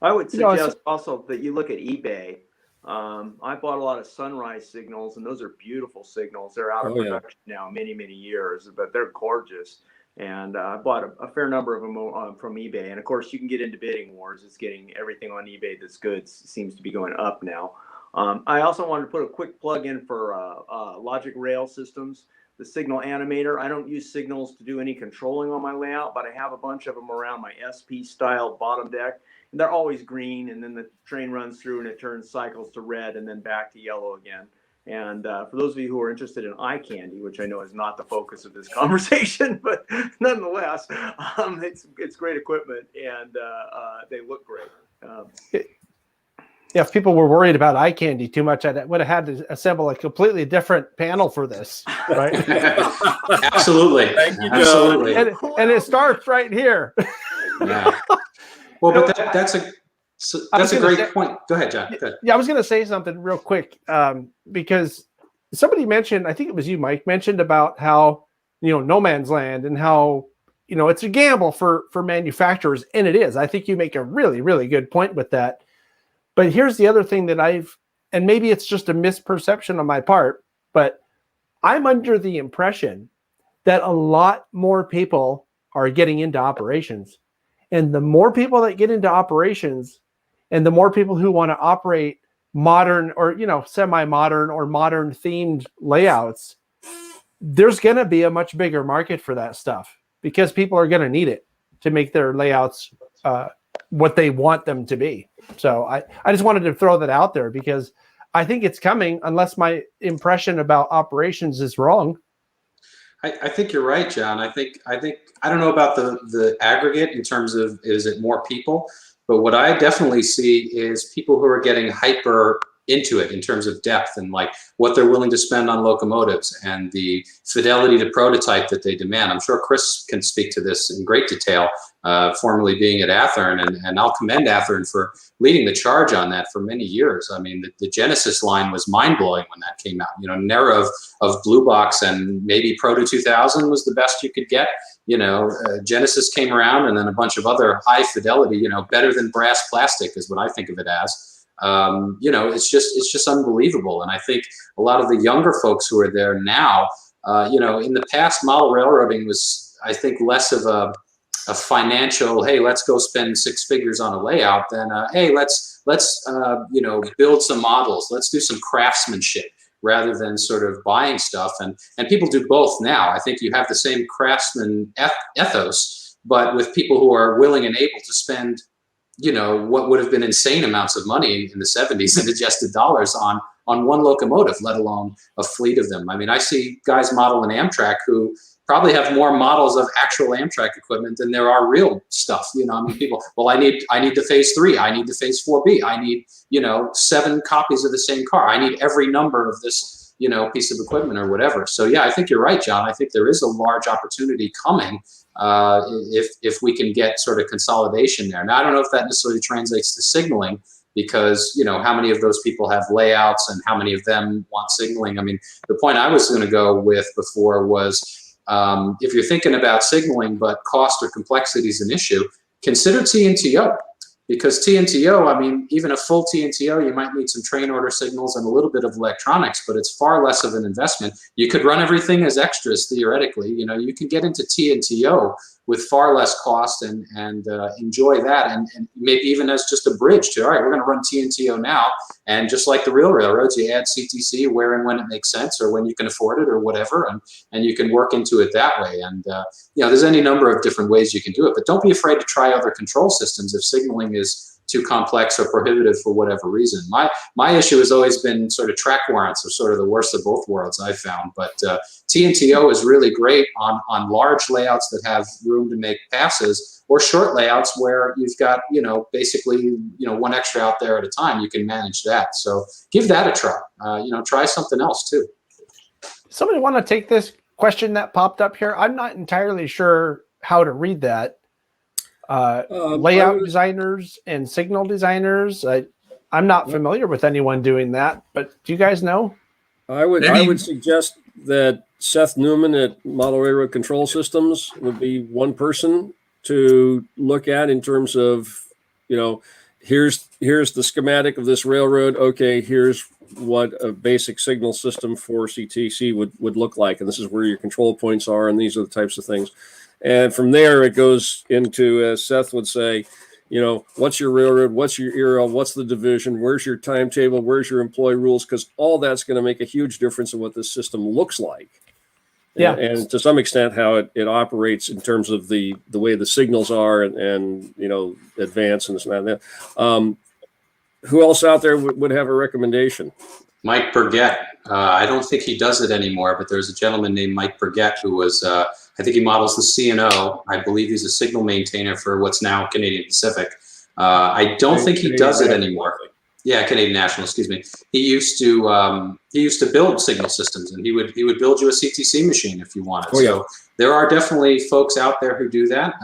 I would suggest also that you look at eBay. I bought a lot of Sunrise signals, and those are beautiful signals. They're out of production now many, many years, but they're gorgeous. And I bought a fair number of them from eBay. And of course, you can get into bidding wars. It's getting everything on eBay that's good seems to be going up now. I also wanted to put a quick plug in for Logic Rail Systems, the signal animator. I don't use signals to do any controlling on my layout, but I have a bunch of them around my SP style bottom deck. And they're always green, and then the train runs through and it turns cycles to red and then back to yellow again. And for those of you who are interested in eye candy, which I know is not the focus of this conversation, but nonetheless, it's great equipment, and they look great. Yeah, if people were worried about eye candy too much, I would have had to assemble a completely different panel for this, right? Absolutely. Thank you, John. Absolutely. And it starts right here. Yeah. Well, but that's a great point. Go ahead, John. Go ahead. Yeah, I was going to say something real quick because somebody mentioned, I think it was you, Mike, mentioned about how, no man's land and how, it's a gamble for manufacturers. And it is. I think you make a really, really good point with that. But here's the other thing that and maybe it's just a misperception on my part, but I'm under the impression that a lot more people are getting into operations. And the more people that get into operations and the more people who want to operate modern or, semi-modern or modern themed layouts, there's going to be a much bigger market for that stuff because people are going to need it to make their layouts what they want them to be. So I just wanted to throw that out there because I think it's coming unless my impression about operations is wrong. I think you're right, John. I don't know about the aggregate in terms of is it more people, but what I definitely see is people who are getting hyper into it in terms of depth and like what they're willing to spend on locomotives and the fidelity to prototype that they demand. I'm sure Chris can speak to this in great detail, formerly being at Athearn, and I'll commend Athearn for leading the charge on that for many years. I mean, the Genesis line was mind-blowing when that came out. An era of Blue Box and maybe Proto 2000 was the best you could get. Genesis came around, and then a bunch of other high fidelity, better than brass plastic is what I think of it as. It's just unbelievable. And I think a lot of the younger folks who are there now, in the past, model railroading was, I think, less of a financial, hey, let's go spend 6 figures on a layout than, hey, let's build some models. Let's do some craftsmanship rather than sort of buying stuff. And people do both now. I think you have the same craftsman ethos, but with people who are willing and able to spend what would have been insane amounts of money in the 70s in adjusted dollars on one locomotive, let alone a fleet of them. I mean, I see guys model an Amtrak who probably have more models of actual Amtrak equipment than there are real stuff. People, well, I need the phase 3. I need the phase 4B. I need, 7 copies of the same car. I need every number of this, piece of equipment or whatever. So yeah, I think you're right, John. I think there is a large opportunity coming if we can get sort of consolidation there. Now, I don't know if that necessarily translates to signaling because, how many of those people have layouts and how many of them want signaling? I mean, the point I was going to go with before was if you're thinking about signaling, but cost or complexity is an issue, consider TNTO. because TNTO, I mean, even a full TNTO, you might need some train order signals and a little bit of electronics, but it's far less of an investment. You could run everything as extras theoretically. You know, you can get into TNTO with far less cost and enjoy that, and maybe even as just a bridge to, all right, we're going to run TNTO now, and just like the real railroads, you add CTC where and when it makes sense, or when you can afford it, or whatever, and you can work into it that way. And you know, there's any number of different ways you can do it, but don't be afraid to try other control systems if signaling is too complex or prohibitive for whatever reason. My issue has always been sort of track warrants are sort of the worst of both worlds, I've found. But TNTO is really great on large layouts that have room to make passes, or short layouts where you've got, you know, basically, you know, one extra out there at a time. You can manage that. So give that a try. You know, try something else too. Somebody want to take this question that popped up here? I'm not entirely sure how to read that. Layout designers and signal designers. I'm not familiar with anyone doing that, but do you guys know? I would suggest that Seth Newman at Model Railroad Control Systems would be one person to look at in terms of, you know, here's the schematic of this railroad. Okay, here's what a basic signal system for CTC would look like, and this is where your control points are, and these are the types of things. And from there, it goes into, as Seth would say, you know, what's your railroad? What's your era? What's the division? Where's your timetable? Where's your employee rules? Because all that's going to make a huge difference in what this system looks like. Yeah. And to some extent, how it operates in terms of the way the signals are and you know, advance and this and that. Who else out there would have a recommendation? Mike Burgett. I don't think he does it anymore, but there's a gentleman named Mike Burgett who was, I think he models the C&O. I believe he's a signal maintainer for what's now Canadian Pacific. I don't think he does it anymore. Yeah, Canadian National, excuse me. He used to build signal systems, and he would build you a CTC machine if you wanted. Oh, yeah. So there are definitely folks out there who do that.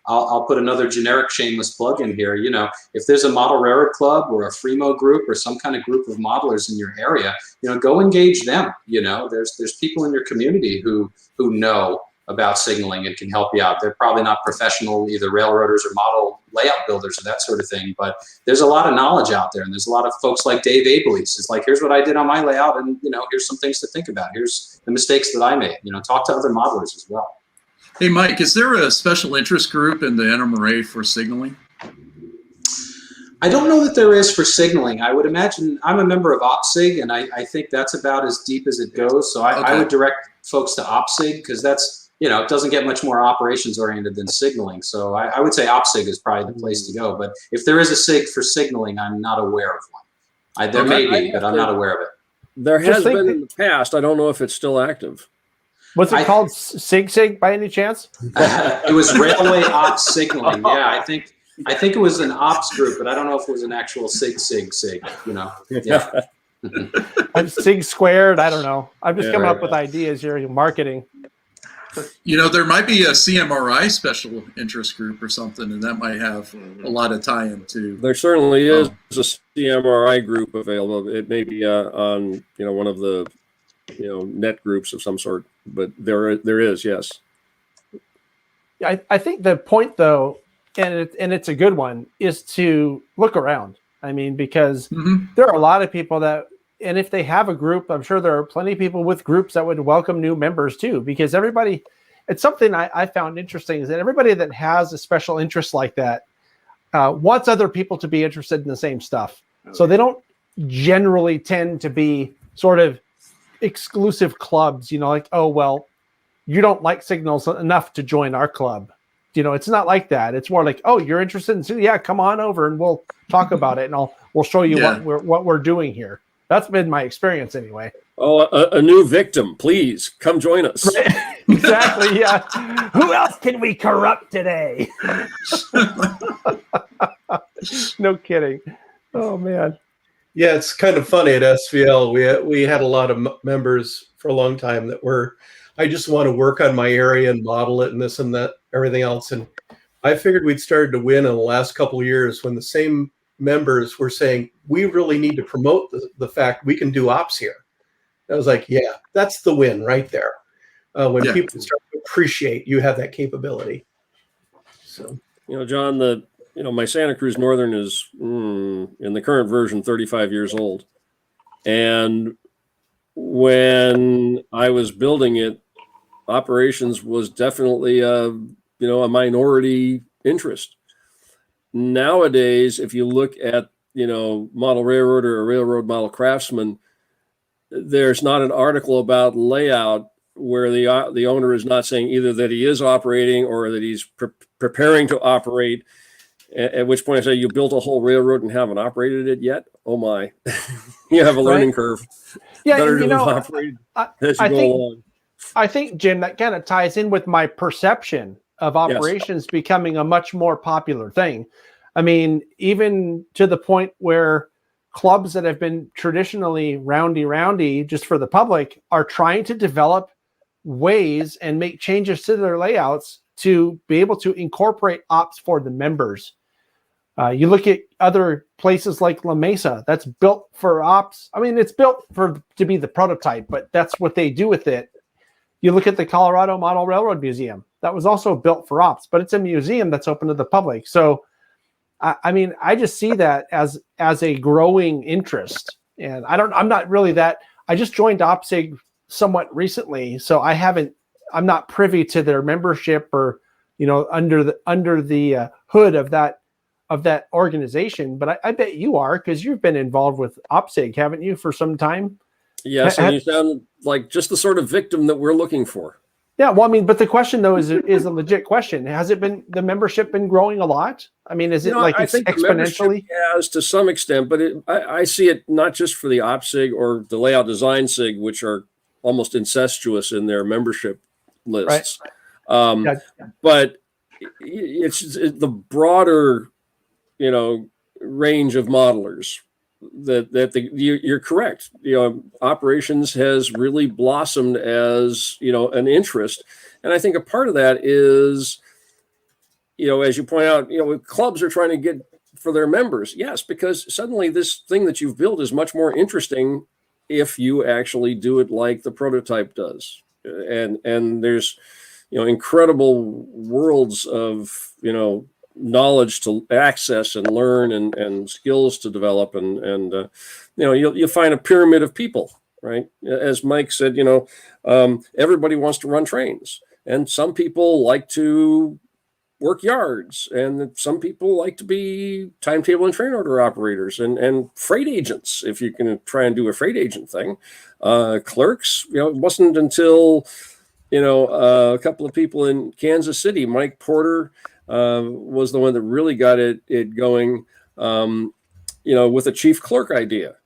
I'll put another generic shameless plug in here. You know, if there's a model railroad club or a FreeMo group or some kind of group of modelers in your area, you know, go engage them. You know, there's people in your community who know about signaling and can help you out. They're probably not professional, either railroaders or model layout builders or that sort of thing, but there's a lot of knowledge out there, and there's a lot of folks like Dave Abelies. It's like, here's what I did on my layout, and you know, here's some things to think about. Here's the mistakes that I made. You know, talk to other modelers as well. Hey, Mike, is there a special interest group in the NMRA for signaling? I don't know that there is for signaling. I would imagine, I'm a member of OPSIG, and I think that's about as deep as it goes. So I would direct folks to OPSIG, because that's, you know, it doesn't get much more operations oriented than signaling. So I would say OPSIG is probably the place to go. But if there is a SIG for signaling, I'm not aware of one. There may be, but I'm not aware of it. There has been in the past. I don't know if it's still active. What's it called? SIG by any chance? It was Railway Ops Signaling. Yeah, I think it was an ops group, but I don't know if it was an actual SIG, you know. Yeah. SIG squared. I don't know. I'm just coming up with ideas here in marketing. You know, there might be a CMRI special interest group or something, and that might have a lot of tie-in too. There certainly is a CMRI group available. It may be on, you know, one of the, you know, net groups of some sort, but there is, yes. I think the point, though, and it's a good one, is to look around. I mean, because there are a lot of people that, and if they have a group, I'm sure there are plenty of people with groups that would welcome new members too, because everybody, it's something I found interesting is that everybody that has a special interest like that wants other people to be interested in the same stuff. Okay. So they don't generally tend to be sort of exclusive clubs, you know, like, oh, well, you don't like signals enough to join our club. You know, it's not like that. It's more like, oh, you're interested in signals? Yeah, come on over and we'll talk about it, and we'll show you what we're doing here. That's been my experience anyway. Oh, a new victim, please come join us. Exactly. Yeah. Who else can we corrupt today? No kidding. Oh man. Yeah, it's kind of funny at SVL. We had a lot of members for a long time that were, I just want to work on my area and model it and this and that, everything else. And I figured we'd started to win in the last couple of years when the same members were saying, we really need to promote the fact we can do ops here. I was like, yeah, that's the win right there. When people start to appreciate you have that capability. So, you know, John, my Santa Cruz Northern is in the current version 35 years old, and when I was building it, operations was definitely a minority interest. Nowadays, if you look at model railroad or a railroad model craftsman, there's not an article about layout where the owner is not saying either that he is operating or that he's preparing to operate. At which point I say, you built a whole railroad and haven't operated it yet? Oh my, you have a learning curve. Yeah, Better and, to have operated as you go along. I think, Jim, that kind of ties in with my perception of operations becoming a much more popular thing. I mean, even to the point where clubs that have been traditionally roundy just for the public are trying to develop ways and make changes to their layouts to be able to incorporate ops for the members. You look at other places like La Mesa, that's built for ops. I mean, it's built to be the prototype, but that's what they do with it. You look at the Colorado Model Railroad Museum, that was also built for ops, but it's a museum that's open to the public. So, I mean, I just see that as a growing interest. And I'm not really that. I just joined OPSIG somewhat recently, so I'm not privy to their membership or under the hood of that organization. But I bet you are, because you've been involved with OPSIG, haven't you, for some time? Yes, and you sound like just the sort of victim that we're looking for. Yeah, well, I mean, but the question though is a legit question. Has the membership been growing a lot? I mean, is it I it's think exponentially? Has to some extent, but I see it not just for the OPSIG or the Layout Design SIG, which are almost incestuous in their membership lists. Right. But it's the broader, range of modelers. You're correct. Operations has really blossomed as an interest, and I think a part of that is, as you point out, clubs are trying to get for their members. Yes, because suddenly this thing that you've built is much more interesting if you actually do it like the prototype does, and there's incredible worlds of knowledge to access and learn and skills to develop and you'll find a pyramid of people, right? As Mike said, everybody wants to run trains, and some people like to work yards, and some people like to be timetable and train order operators and freight agents, if you can try and do a freight agent thing. Clerks, it wasn't until a couple of people in Kansas City, Mike Porter was the one that really got it going, with a chief clerk idea.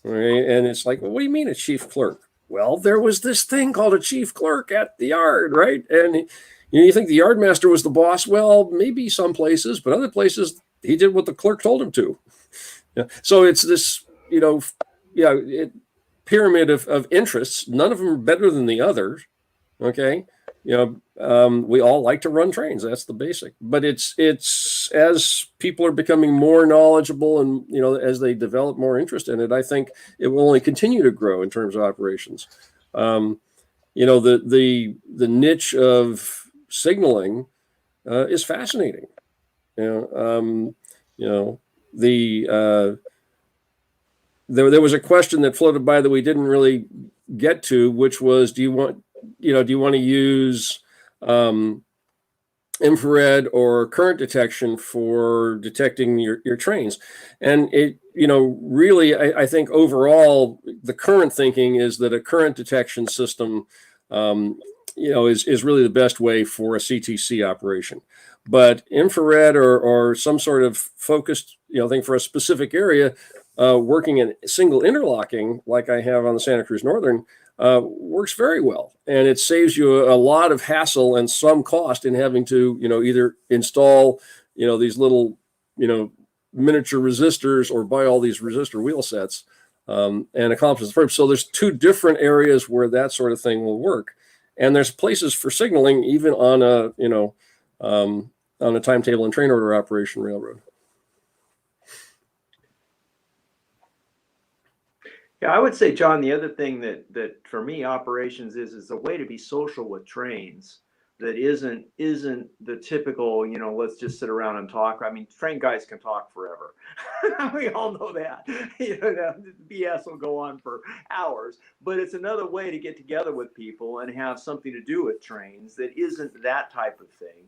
Right? And it's like, well, what do you mean a chief clerk? Well, there was this thing called a chief clerk at the yard, right? And you think the yard master was the boss? Well, maybe some places, but other places he did what the clerk told him to. Yeah. So it's this, pyramid of interests. None of them are better than the others. Okay. We all like to run trains. That's the basic. But it's as people are becoming more knowledgeable and as they develop more interest in it, I think it will only continue to grow in terms of operations. The niche of signaling is fascinating. There was a question that floated by that we didn't really get to, which was, do you want to use infrared or current detection for detecting your trains? And it, really, I think overall, the current thinking is that a current detection system, is really the best way for a CTC operation. But infrared or some sort of focused, thing for a specific area, working in single interlocking, like I have on the Santa Cruz Northern, works very well, and it saves you a lot of hassle and some cost in having to either install these little miniature resistors or buy all these resistor wheel sets and accomplish the purpose. So there's two different areas where that sort of thing will work, and there's places for signaling even on a timetable and train order operation railroad. Yeah, I would say, John, the other thing that for me operations is a way to be social with trains. that isn't the typical, let's just sit around and talk. I mean, trained guys can talk forever. We all know that. The BS will go on for hours, but it's another way to get together with people and have something to do with trains that isn't that type of thing.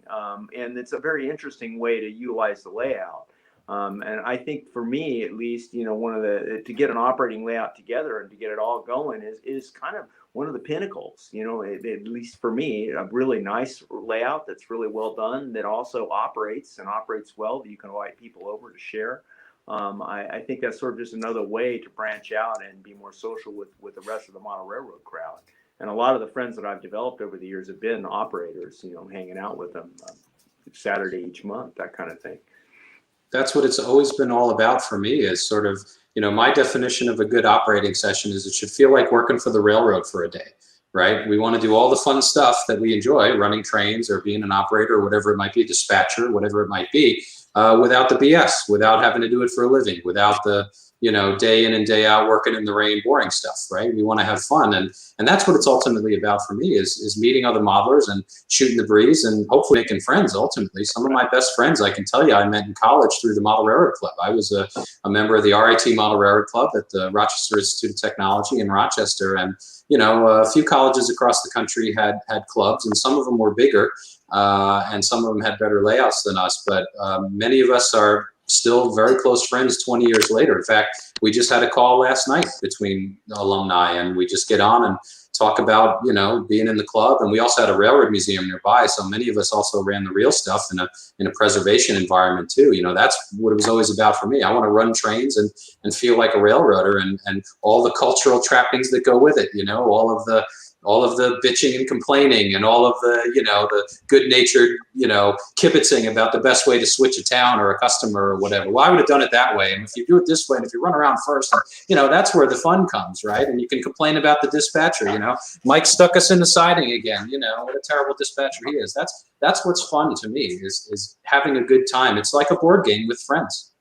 And it's a very interesting way to utilize the layout. And I think for me, at least, to get an operating layout together and to get it all going is kind of one of the pinnacles, at least for me, a really nice layout that's really well done, that also operates well, that you can invite people over to share. I think that's sort of just another way to branch out and be more social with the rest of the model railroad crowd. And a lot of the friends that I've developed over the years have been operators, hanging out with them Saturday each month, that kind of thing. That's what it's always been all about for me, is sort of, my definition of a good operating session is it should feel like working for the railroad for a day, right? We want to do all the fun stuff that we enjoy, running trains or being an operator or whatever it might be, dispatcher, whatever it might be, without the BS, without having to do it for a living, without the, day in and day out working in the rain, boring stuff, right? We want to have fun. And that's what it's ultimately about for me is meeting other modelers and shooting the breeze and hopefully making friends ultimately. Some of my best friends, I can tell you, I met in college through the Model Railroad Club. I was a member of the RIT Model Railroad Club at the Rochester Institute of Technology in Rochester. And, a few colleges across the country had clubs, and some of them were bigger and some of them had better layouts than us. But many of us are still very close friends 20 years later. In fact, we just had a call last night between alumni, and we just get on and talk about, being in the club. And we also had a railroad museum nearby. So many of us also ran the real stuff in a preservation environment too. That's what it was always about for me. I want to run trains and feel like a railroader and all the cultural trappings that go with it, all of the bitching and complaining and all of the, the good-natured, kibitzing about the best way to switch a town or a customer or whatever. Well, I would have done it that way. And if you do it this way, and if you run around first, that's where the fun comes, right? And you can complain about the dispatcher, Mike stuck us in the siding again, what a terrible dispatcher he is. That's what's fun to me is having a good time. It's like a board game with friends.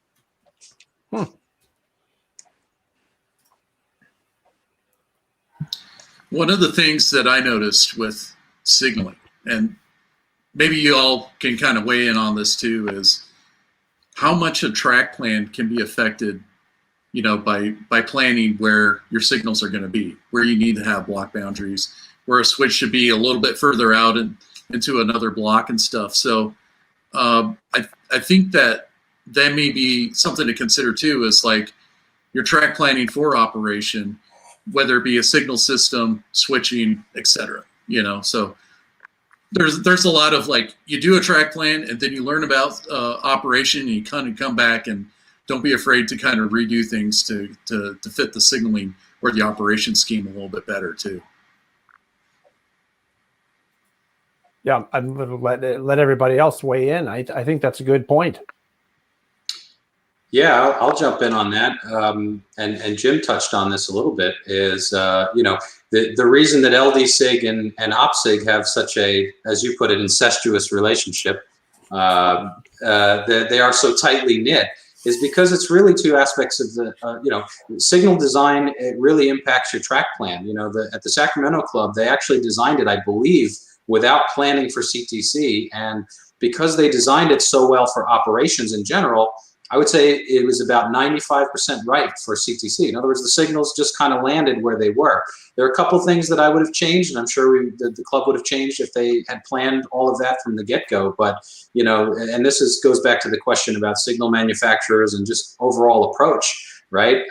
One of the things that I noticed with signaling, and maybe you all can kind of weigh in on this too, is how much a track plan can be affected, by planning where your signals are going to be, where you need to have block boundaries, where a switch should be a little bit further out and into another block and stuff. So I think that may be something to consider too, is like your track planning for operation, whether it be a signal system, switching, etc. So there's a lot of you do a track plan and then you learn about operation and you kind of come back and don't be afraid to kind of redo things to fit the signaling or the operation scheme a little bit better too. Yeah, I'm going to let everybody else weigh in. I think that's a good point. Yeah, I'll jump in on that. And Jim touched on this a little bit is, the reason that LD-SIG and OPSIG have such a, as you put it, incestuous relationship, they are so tightly knit, is because it's really two aspects of the, signal design. It really impacts your track plan. At the Sacramento Club, they actually designed it, I believe, without planning for CTC. And because they designed it so well for operations in general, I would say it was about 95% right for CTC. In other words, the signals just kind of landed where they were. There are a couple things that I would have changed, and I'm sure the club would have changed if they had planned all of that from the get-go. But, and this goes back to the question about signal manufacturers and just overall approach, right?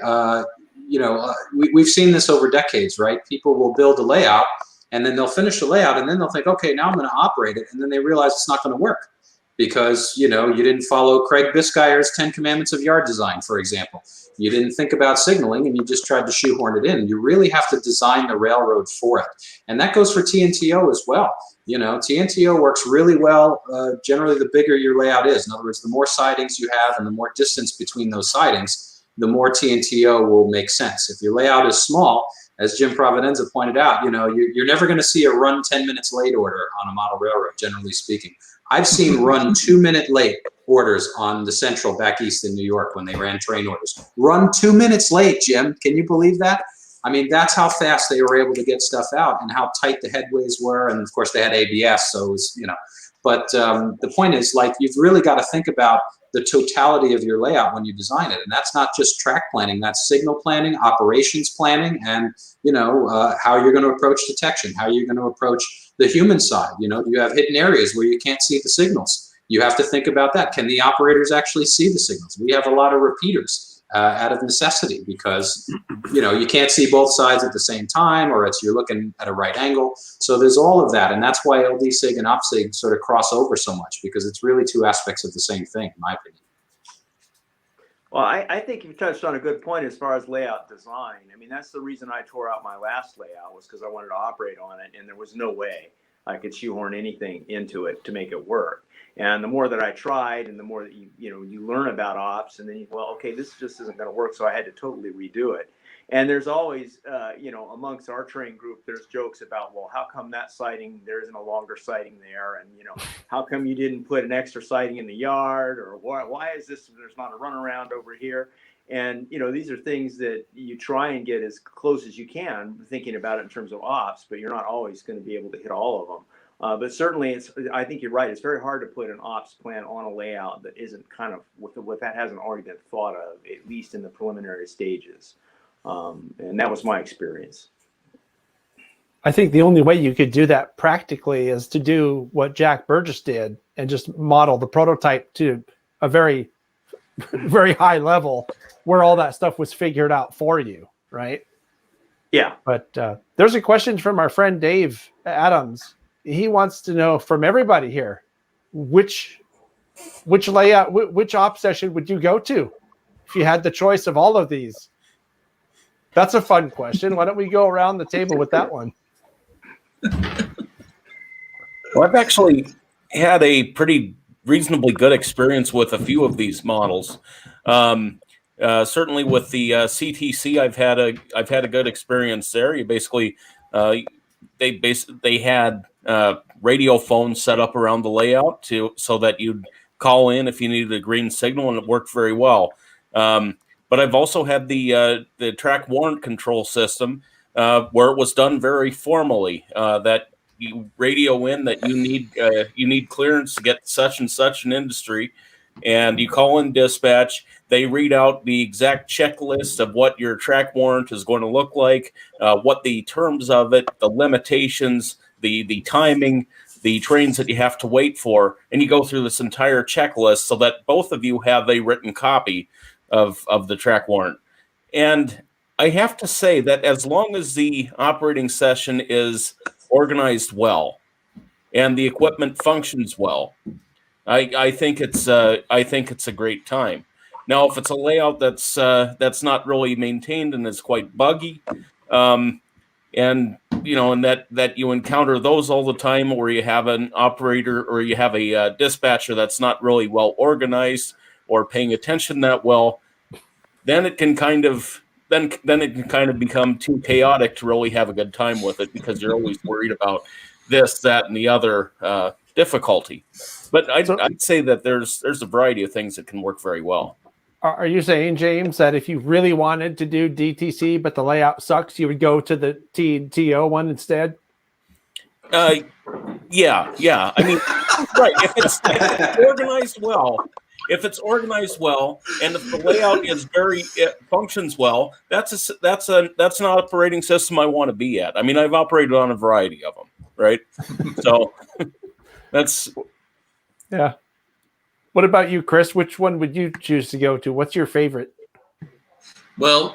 We've seen this over decades, right? People will build a layout, and then they'll finish the layout, and then they'll think, okay, now I'm going to operate it, and then they realize it's not going to work. Because, you didn't follow Craig Biscayer's 10 Commandments of Yard Design, for example. You didn't think about signaling and you just tried to shoehorn it in. You really have to design the railroad for it. And that goes for TNTO as well. TNTO works really well, generally the bigger your layout is. In other words, the more sidings you have and the more distance between those sidings, the more TNTO will make sense. If your layout is small, as Jim Providenza pointed out, you're never going to see a run 10 minutes late order on a model railroad, generally speaking. I've seen run 2-minute late orders on the Central back east in New York when they ran train orders. Run 2 minutes late, Jim. Can you believe that? I mean, that's how fast they were able to get stuff out and how tight the headways were. And of course they had ABS, so it was, but the point is, like, you've really got to think about the totality of your layout when you design it. And that's not just track planning, that's signal planning, operations planning, and, how you're going to approach detection, how you're going to approach the human side. Do you have hidden areas where you can't see the signals? You have to think about that. Can the operators actually see the signals? We have a lot of repeaters out of necessity because, you can't see both sides at the same time, or you're looking at a right angle. So there's all of that. And that's why LD-SIG and OPSIG sort of cross over so much, because it's really two aspects of the same thing, in my opinion. Well, I think you touched on a good point as far as layout design. I mean, that's the reason I tore out my last layout, was because I wanted to operate on it, and there was no way I could shoehorn anything into it to make it work. And the more that I tried, and the more that you learn about ops, and then okay, this just isn't going to work. So I had to totally redo it. And there's always, amongst our training group, there's jokes about, well, how come that siding, there isn't a longer siding there? And, how come you didn't put an extra siding in the yard? Or why is this, there's not a runaround over here? And, these are things that you try and get as close as you can, thinking about it in terms of ops, but you're not always going to be able to hit all of them. But certainly, I think you're right. It's very hard to put an ops plan on a layout that isn't kind of, what that hasn't already been thought of, at least in the preliminary stages. And that was my experience. I think the only way you could do that practically is to do what Jack Burgess did and just model the prototype to a very, very high level where all that stuff was figured out for you, right? Yeah. But there's a question from our friend Dave Adams. He wants to know from everybody here, which layout, which op session would you go to if you had the choice of all of these? That's a fun question. Why don't we go around the table with that one? Well, I've actually had a pretty reasonably good experience with a few of these models. Certainly with the CTC, I've had a good experience there. You basically they had radio phones set up around the layout so that you'd call in if you needed a green signal, and it worked very well. But I've also had the track warrant control system where it was done very formally, that you radio in that you need clearance to get such and such an industry, and you call in dispatch. They read out the exact checklist of what your track warrant is going to look like, what the terms of it, the limitations, the timing, the trains that you have to wait for, and you go through this entire checklist so that both of you have a written copy of the track warrant. And I have to say that as long as the operating session is organized well and the equipment functions well, I think it's a great time. Now, if it's a layout that's not really maintained and is quite buggy, and that you encounter those all the time, or you have an operator or you have a dispatcher that's not really well organized or paying attention that well, then it can kind of become too chaotic to really have a good time with it, because you're always worried about this, that, and the other difficulty. But I'd say that there's a variety of things that can work very well. Are you saying, James, that if you really wanted to do DTC but the layout sucks, you would go to the TO one instead? Yeah. I mean, right. If it's organized well. If it's organized well, and if the layout functions well, that's an operating system I want to be at. I mean, I've operated on a variety of them, right? So that's yeah. What about you, Chris? Which one would you choose to go to? What's your favorite? Well,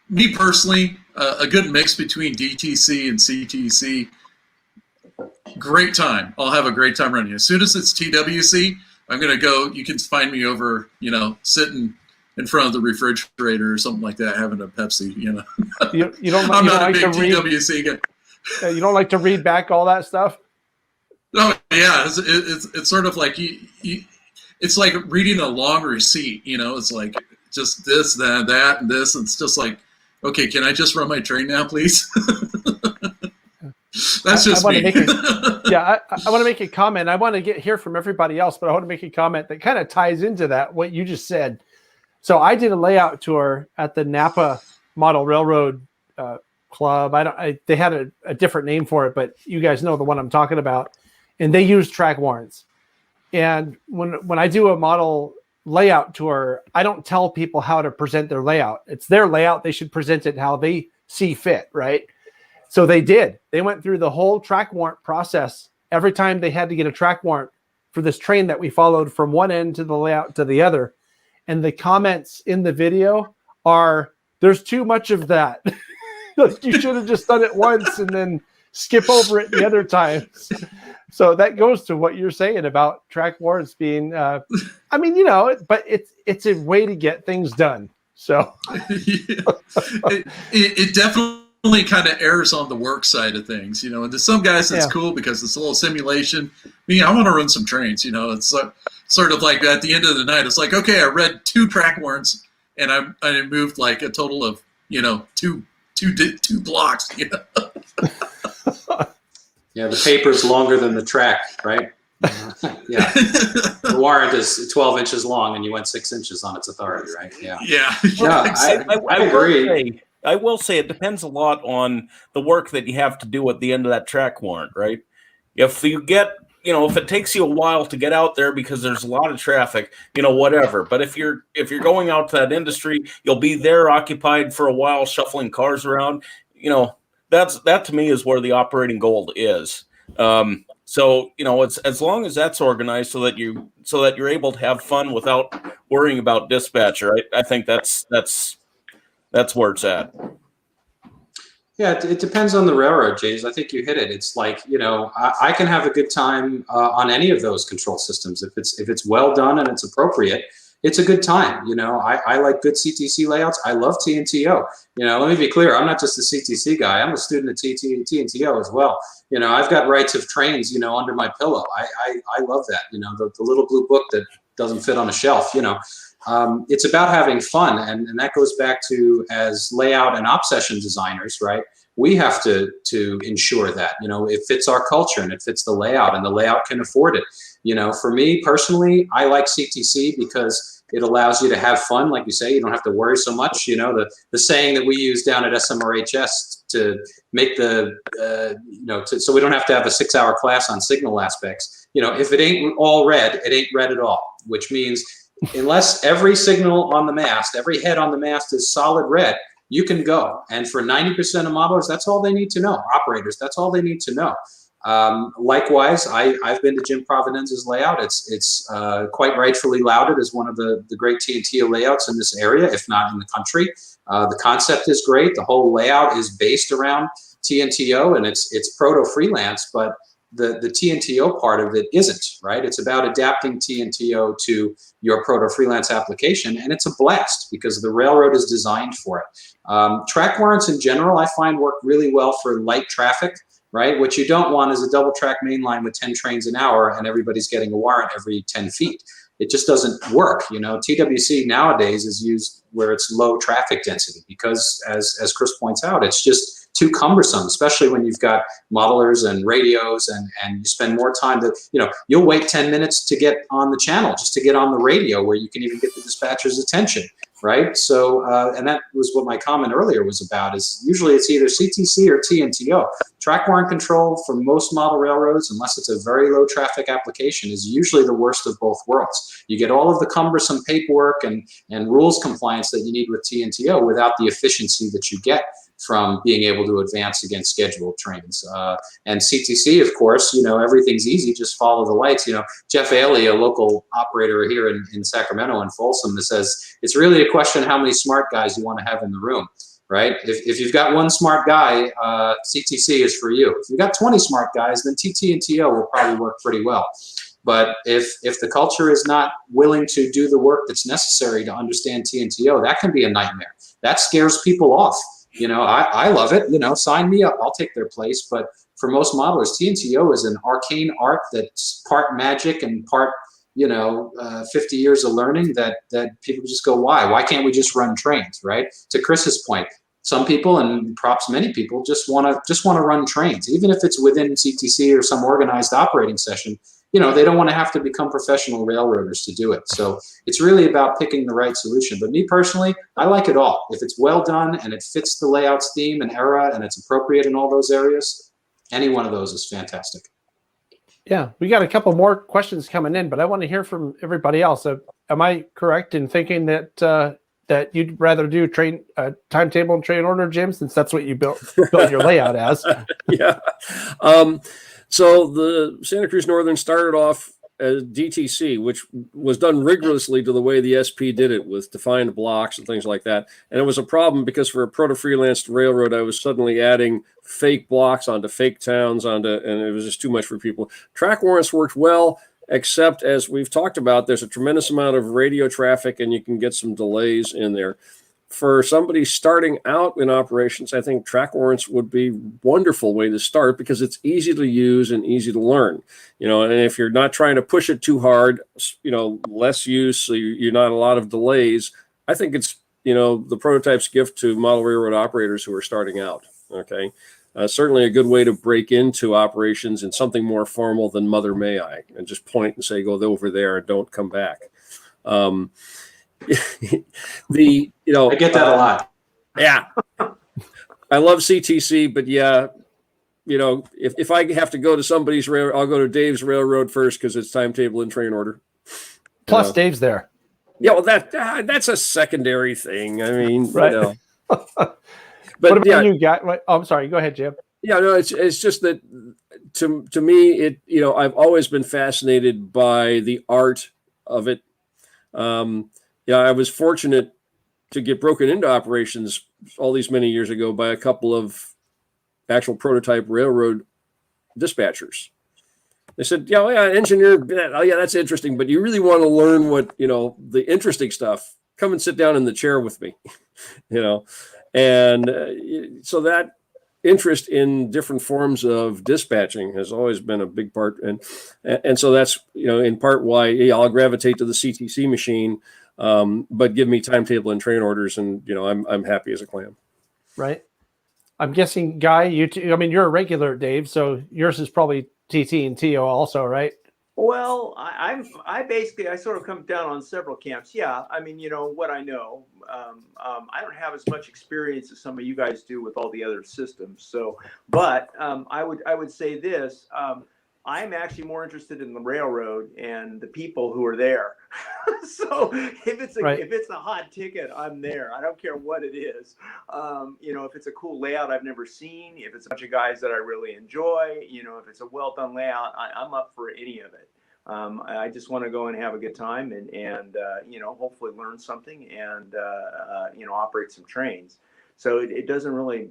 me personally, a good mix between DTC and CTC. Great time. I'll have a great time running. As soon as it's TWC, I'm going to go. You can find me over, sitting in front of the refrigerator or something like that, having a Pepsi, You don't I'm not a big TWC guy. You don't like to read back all that stuff? Oh, yeah. It's sort of like it's like reading a long receipt, It's like just this, that, and this. And it's just like, okay, can I just run my train now, please? That's just me. I want to make a comment. I want to hear from everybody else, but I want to make a comment that kind of ties into that, what you just said. So I did a layout tour at the Napa Model Railroad club. They had a different name for it, but you guys know the one I'm talking about. And they use track warrants. And when I do a model layout tour, I don't tell people how to present their layout. It's their layout. They should present it how they see fit, right? So they did. They went through the whole track warrant process. Every time they had to get a track warrant for this train that we followed from one end to the layout to the other. And the comments in the video are, there's too much of that. You should have just done it once and then skip over it the other times. So that goes to what you're saying about track warrants being, but it's a way to get things done. So it definitely kind of errs on the work side of things, and to some guys it's cool because it's a little simulation. I want to run some trains, it's sort of like at the end of the night, it's like, okay, I read 2 track warrants and I moved like a total of, two blocks, Yeah, the paper's longer than the track, right? Yeah. The warrant is 12 inches long and you went 6 inches on its authority, right? Yeah. Yeah. I agree. I will say it depends a lot on the work that you have to do at the end of that track warrant, right? If you get, if it takes you a while to get out there because there's a lot of traffic, whatever. But if you're going out to that industry, you'll be there occupied for a while, shuffling cars around, that to me is where the operating gold is. So it's as long as that's organized so that you're able to have fun without worrying about dispatcher. I think that's where it's at. Yeah, it depends on the railroad, James. I think you hit it. It's like, I can have a good time on any of those control systems if it's well done and it's appropriate. It's a good time. I like good CTC layouts. I love TNTO. Let me be clear. I'm not just a CTC guy. I'm a student of TNTO as well. I've got rights of trains, under my pillow. I love that. The little blue book that doesn't fit on a shelf. It's about having fun, and that goes back to, as layout and op session designers, right? We have to ensure that it fits our culture and it fits the layout, and the layout can afford it. For me personally, I like CTC because it allows you to have fun. Like you say, you don't have to worry so much. The saying that we use down at SMRHS to make so we don't have to have a 6-hour class on signal aspects. If it ain't all red, it ain't red at all, which means unless every signal on the mast, every head on the mast is solid red, you can go. And for 90% of modelers, that's all they need to know. Operators, that's all they need to know. Likewise, I've been to Jim Providenza's layout. It's quite rightfully lauded as one of the great TNTO layouts in this area, if not in the country. The concept is great. The whole layout is based around TNTO, and it's proto-freelance, but the TNTO part of it isn't, right? It's about adapting TNTO to your proto-freelance application, and it's a blast because the railroad is designed for it. Track warrants in general, I find, work really well for light traffic, right? What you don't want is a double track main line with 10 trains an hour and everybody's getting a warrant every 10 feet. It just doesn't work. TWC nowadays is used where it's low traffic density because, as Chris points out, it's just too cumbersome, especially when you've got modelers and radios and you spend more time you'll wait 10 minutes to get on the channel, just to get on the radio where you can even get the dispatcher's attention, right? So, and that was what my comment earlier was about, is usually it's either CTC or TNTO. Track warrant control for most model railroads, unless it's a very low traffic application, is usually the worst of both worlds. You get all of the cumbersome paperwork and rules compliance that you need with TNTO without the efficiency that you get from being able to advance against scheduled trains. And CTC, of course, everything's easy, just follow the lights. Jeff Ailey, a local operator here in Sacramento and Folsom, that says it's really a question how many smart guys you want to have in the room, right? If you've got one smart guy, CTC is for you. If you've got 20 smart guys, then TT and TO will probably work pretty well. But if the culture is not willing to do the work that's necessary to understand TNTO, that can be a nightmare. That scares people off. I love it. Sign me up. I'll take their place. But for most modelers, TNTO is an arcane art that's part magic and part, 50 years of learning that people just go, why? Why can't we just run trains, right? To Chris's point, some people, and perhaps many people, just want to run trains, even if it's within CTC or some organized operating session. they don't want to have to become professional railroaders to do it. So it's really about picking the right solution. But me personally, I like it all. If it's well done and it fits the layout's theme and era and it's appropriate in all those areas, any one of those is fantastic. Yeah, we got a couple more questions coming in, but I want to hear from everybody else. Am I correct in thinking that that you'd rather do timetable and train order, Jim, since that's what you built your layout as? Yeah. So the Santa Cruz Northern started off as DTC, which was done rigorously to the way the SP did it, with defined blocks and things like that. And it was a problem because for a proto-freelanced railroad, I was suddenly adding fake blocks onto fake towns and it was just too much for people. Track warrants worked well, except as we've talked about, there's a tremendous amount of radio traffic and you can get some delays in there. For somebody starting out in operations, I think track warrants would be a wonderful way to start because it's easy to use and easy to learn. And if you're not trying to push it too hard, less use, so you're not a lot of delays. I think it's, the prototype's gift to model railroad operators who are starting out. Okay. Certainly a good way to break into operations in something more formal than Mother May I, and just point and say, go over there and don't come back. I get that a lot. Yeah. I love CTC, but yeah, if I have to go to somebody's railroad, I'll go to Dave's railroad first because it's timetable and train order. Plus Dave's there. Yeah, well, that's a secondary thing. I mean, right. But what about you, guy? Oh, I'm sorry. Go ahead, Jim. Yeah, no, it's just that to me, I've always been fascinated by the art of it. I was fortunate to get broken into operations all these many years ago by a couple of actual prototype railroad dispatchers. They said, engineer, that's interesting, but you really want to learn what, the interesting stuff, come and sit down in the chair with me, And so that interest in different forms of dispatching has always been a big part. And so that's, in part why I'll gravitate to the CTC machine, but give me timetable and train orders. And, I'm happy as a clam. Right. I'm guessing, Guy, you're a regular, Dave, so yours is probably TT and TO also, right? Well, I basically sort of come down on several camps. Yeah, I mean, what I know. I don't have as much experience as some of you guys do with all the other systems. So, but I would say this. I'm actually more interested in the railroad and the people who are there. So if it's a hot ticket, I'm there. I don't care what it is. If it's a cool layout I've never seen, if it's a bunch of guys that I really enjoy, if it's a well done layout, I'm up for any of it. I just want to go and have a good time and hopefully learn something and operate some trains. So it doesn't really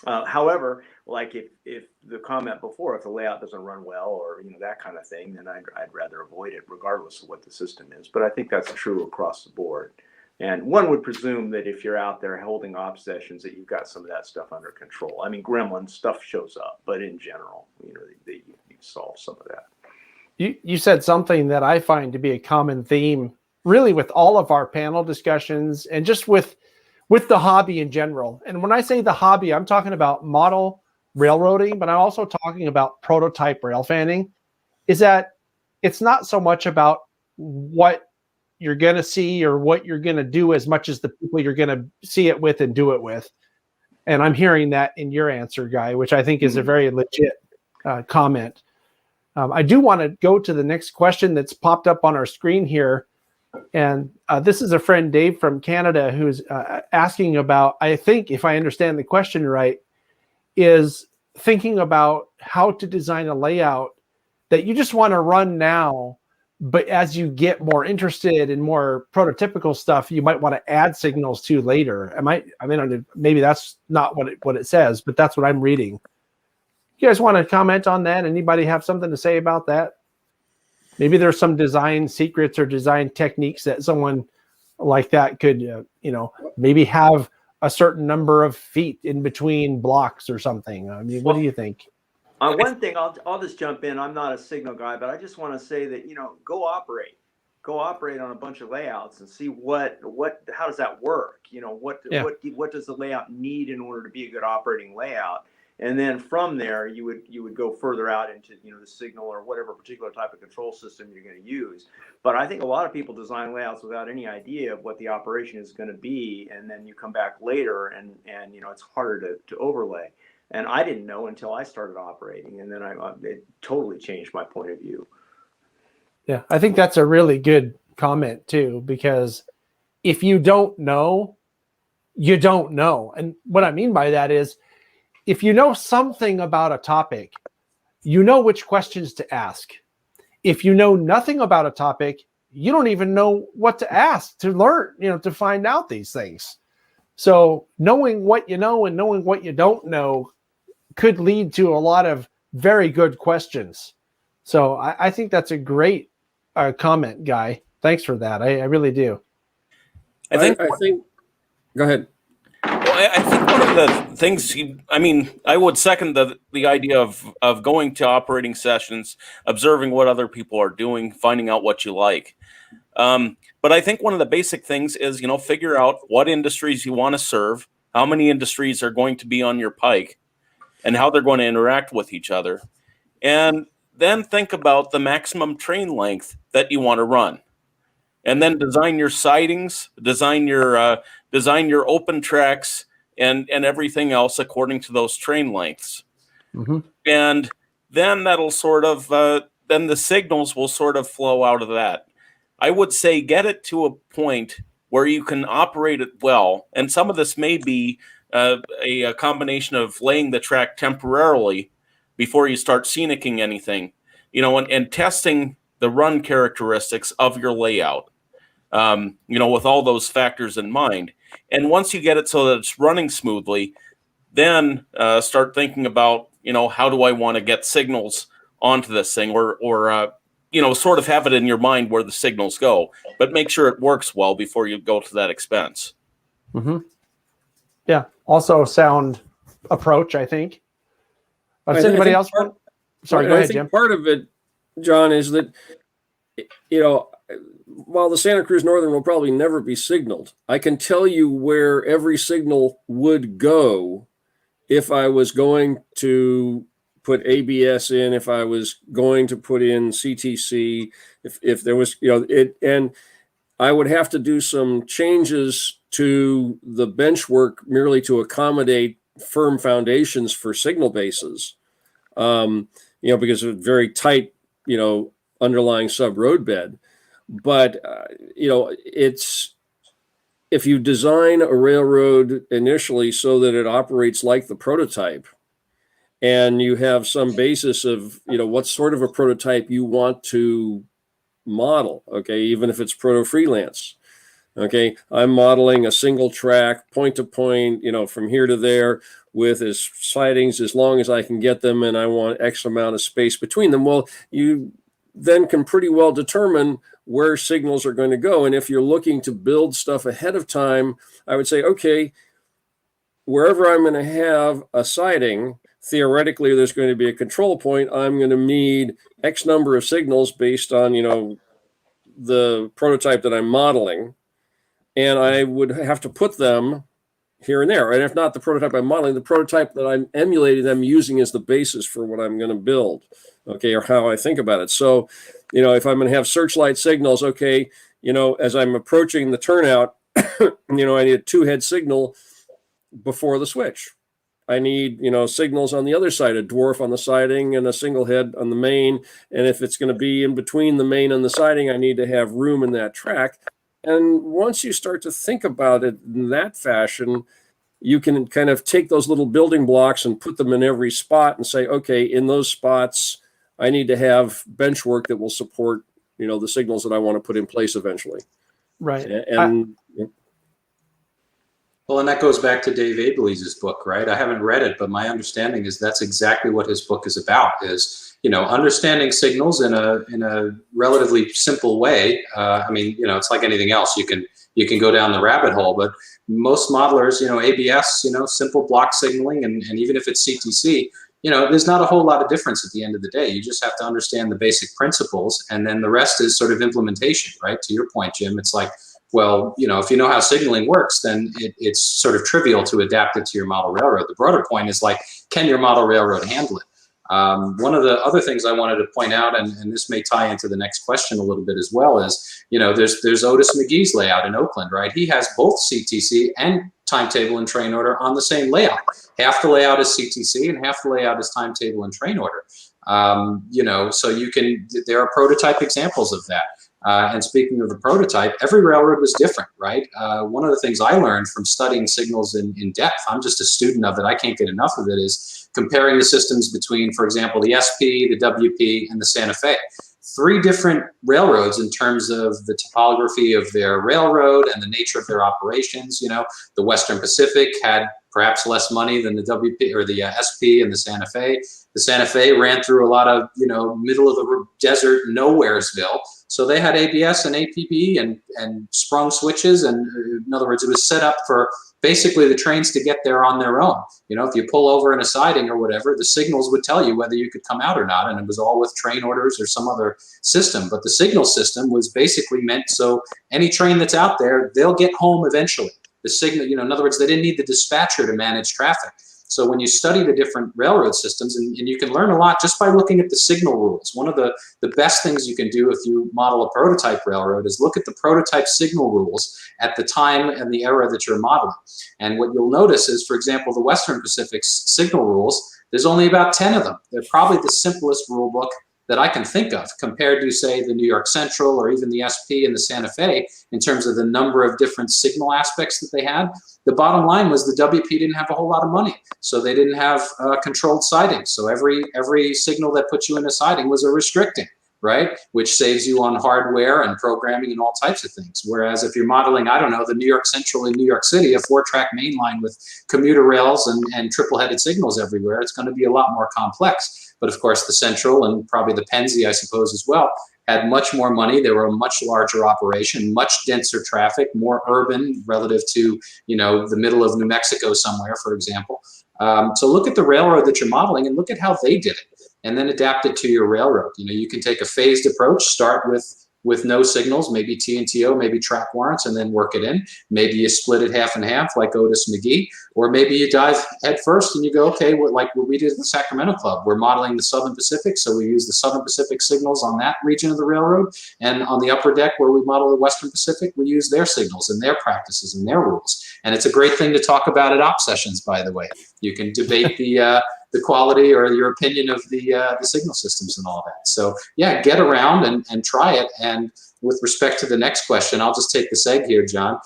however, like if the comment before, if the layout doesn't run well or that kind of thing, then I'd rather avoid it regardless of what the system is. But I think that's true across the board. And one would presume that if you're out there holding op sessions, that you've got some of that stuff under control. I mean, gremlin stuff shows up, but in general, you solve some of that. You said something that I find to be a common theme, really, with all of our panel discussions and just with the hobby in general. And when I say the hobby, I'm talking about model railroading, but I'm also talking about prototype rail fanning, is that it's not so much about what you're going to see or what you're going to do as much as the people you're going to see it with and do it with. And I'm hearing that in your answer, Guy, which I think is a very legit comment. I do want to go to the next question that's popped up on our screen here. And this is a friend, Dave, from Canada, who's asking about, I think, if I understand the question right, is thinking about how to design a layout that you just want to run now, but as you get more interested in more prototypical stuff, you might want to add signals to later. Maybe that's not what it says, but that's what I'm reading. You guys want to comment on that? Anybody have something to say about that? Maybe there's some design secrets or design techniques that someone like that could, maybe have a certain number of feet in between blocks or something. I mean, what do you think? One thing, I'll just jump in. I'm not a signal guy, but I just want to say that, go operate on a bunch of layouts and see how does that work? What does the layout need in order to be a good operating layout? And then from there, you would go further out into, the signal or whatever particular type of control system you're going to use. But I think a lot of people design layouts without any idea of what the operation is going to be, and then you come back later and it's harder to overlay. And I didn't know until I started operating, and then it totally changed my point of view. Yeah, I think that's a really good comment too, because if you don't know, you don't know. And what I mean by that is, if you know something about a topic, you know which questions to ask. If you know nothing about a topic, you don't even know what to ask to learn, to find out these things. So knowing what you know and knowing what you don't know could lead to a lot of very good questions. So I think that's a great comment, Guy. Thanks for that. I really do. I think. Go ahead. Well, I think one of the things, I would second the idea of going to operating sessions, observing what other people are doing, finding out what you like. But I think one of the basic things is, figure out what industries you want to serve, how many industries are going to be on your pike, and how they're going to interact with each other. And then think about the maximum train length that you want to run. And then design your sidings, design your open tracks, and everything else according to those train lengths. Mm-hmm. And then that'll sort of then the signals will sort of flow out of that. I would say get it to a point where you can operate it well. And some of this may be a combination of laying the track temporarily before you start scenicking anything, and testing the run characteristics of your layout, with all those factors in mind. And once you get it so that it's running smoothly, then start thinking about, how do I want to get signals onto this thing, or sort of have it in your mind where the signals go, but make sure it works well before you go to that expense. Mm-hmm. Yeah. Also sound approach, I think. Does anybody else want? Sorry, go ahead, Jim. Part of it, John, is that, while the Santa Cruz Northern will probably never be signaled, I can tell you where every signal would go if I was going to put ABS in, if I was going to put in CTC, if there was, and I would have to do some changes to the bench work merely to accommodate firm foundations for signal bases, because of very tight, underlying sub-road bed. But, it's, if you design a railroad initially so that it operates like the prototype, and you have some basis of, what sort of a prototype you want to model, okay, even if it's proto-freelance, okay, I'm modeling a single track, point to point, from here to there, with as sidings as long as I can get them, and I want X amount of space between them. Well, you then can pretty well determine where signals are going to go. And if you're looking to build stuff ahead of time, I would say, okay, wherever I'm going to have a siding, theoretically, there's going to be a control point. I'm going to need X number of signals based on, the prototype that I'm modeling. And I would have to put them here and there. And if not the prototype I'm modeling, the prototype that I'm emulating them using as the basis for what I'm going to build, okay, or how I think about it. So, if I'm going to have searchlight signals, okay, as I'm approaching the turnout, I need a 2-head signal before the switch. I need, signals on the other side, a dwarf on the siding and a single head on the main. And if it's going to be in between the main and the siding, I need to have room in that track. And once you start to think about it in that fashion, you can kind of take those little building blocks and put them in every spot and say, okay, in those spots, I need to have bench work that will support, the signals that I want to put in place eventually. Right. Well, and that goes back to Dave Abelese's book, right? I haven't read it, but my understanding is that's exactly what his book is about, is, understanding signals in a relatively simple way. It's like anything else. You can go down the rabbit hole, but most modelers, ABS, simple block signaling, and even if it's CTC, there's not a whole lot of difference at the end of the day. You just have to understand the basic principles, and then the rest is sort of implementation, right? To your point, Jim, it's like, Well, if you know how signaling works, then it's sort of trivial to adapt it to your model railroad. The broader point is like, can your model railroad handle it? One of the other things I wanted to point out, and this may tie into the next question a little bit as well, is, there's Otis McGee's layout in Oakland, right? He has both CTC and timetable and train order on the same layout. Half the layout is CTC and half the layout is timetable and train order. So there are prototype examples of that. And speaking of the prototype, every railroad was different, right? One of the things I learned from studying signals in depth, I'm just a student of it, I can't get enough of it, is comparing the systems between, for example, the SP, the WP, and the Santa Fe. 3 different railroads in terms of the topography of their railroad and the nature of their operations. The Western Pacific had perhaps less money than the WP or the SP and the Santa Fe. The Santa Fe ran through a lot of, middle of the desert nowheresville. So they had ABS and APB and sprung switches. And in other words, it was set up for basically the trains to get there on their own. If you pull over in a siding or whatever, the signals would tell you whether you could come out or not. And it was all with train orders or some other system. But the signal system was basically meant so any train that's out there, they'll get home eventually. The signal, in other words, they didn't need the dispatcher to manage traffic. So when you study the different railroad systems, and you can learn a lot just by looking at the signal rules. One of the best things you can do if you model a prototype railroad is look at the prototype signal rules at the time and the era that you're modeling. And what you'll notice is, for example, the Western Pacific's signal rules, there's only about 10 of them. They're probably the simplest rule book that I can think of compared to, say, the New York Central or even the SP and the Santa Fe in terms of the number of different signal aspects that they had. The bottom line was the WP didn't have a whole lot of money, so they didn't have controlled siding. So every signal that puts you in a siding was a restricting, right? Which saves you on hardware and programming and all types of things. Whereas if you're modeling, I don't know, the New York Central in New York City, a 4-track main line with commuter rails and triple-headed signals everywhere, it's going to be a lot more complex. But of course, the Central and probably the Pennsy, I suppose, as well, had much more money. They were a much larger operation, much denser traffic, more urban relative to, the middle of New Mexico somewhere, for example. So look at the railroad that you're modeling and look at how they did it, and then adapt it to your railroad. You can take a phased approach, start with no signals, maybe TNTO, maybe track warrants, and then work it in. Maybe you split it half and half like Otis McGee, or maybe you dive head first and you go, okay, like what we did at the Sacramento Club. We're modeling the Southern Pacific, so we use the Southern Pacific signals on that region of the railroad, and on the upper deck where we model the Western Pacific, we use their signals and their practices and their rules. And it's a great thing to talk about at op sessions, by the way. You can debate the quality or your opinion of the signal systems and all that. So yeah, get around and try it. And with respect to the next question, I'll just take the seg here, John.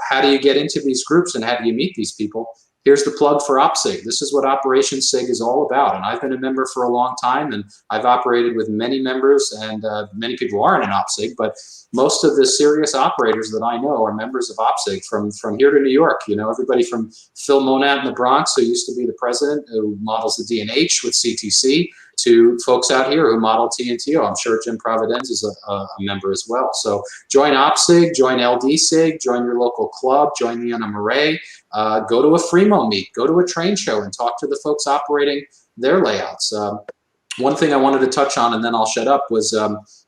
How do you get into these groups and how do you meet these people? Here's the plug for OpSig. This is what Operations SIG is all about. And I've been a member for a long time, and I've operated with many members, and many people aren't in OpSig, but most of the serious operators that I know are members of OpSig from here to New York. Everybody from Phil Monat in the Bronx, who used to be the president, who models the DNH with CTC, to folks out here who model TNTO. I'm sure Jim Providenza is a member as well. So join OpSig, join LDSig, join your local club, join the NMRA, go to a FreeMo meet, go to a train show and talk to the folks operating their layouts. One thing I wanted to touch on, and then I'll shut up, was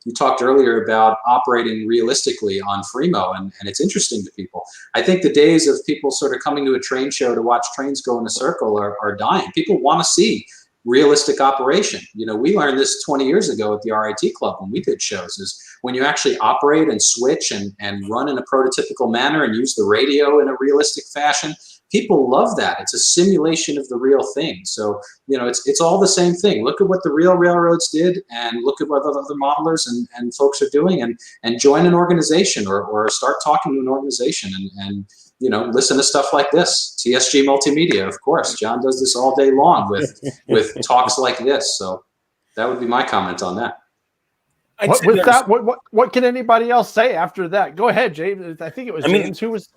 you talked earlier about operating realistically on FreeMo, and it's interesting to people. I think the days of people sort of coming to a train show to watch trains go in a circle are dying. People want to see realistic operation. We learned this 20 years ago at the RIT Club when we did shows, is when you actually operate and switch and run in a prototypical manner and use the radio in a realistic fashion, people love that. It's a simulation of the real thing. So, it's all the same thing. Look at what the real railroads did and look at what other modelers and folks are doing, and join an organization or start talking to an organization and listen to stuff like this. TSG Multimedia, of course. John does this all day long with talks like this. So that would be my comment on that. What can anybody else say after that? Go ahead, James. I think it was James who was.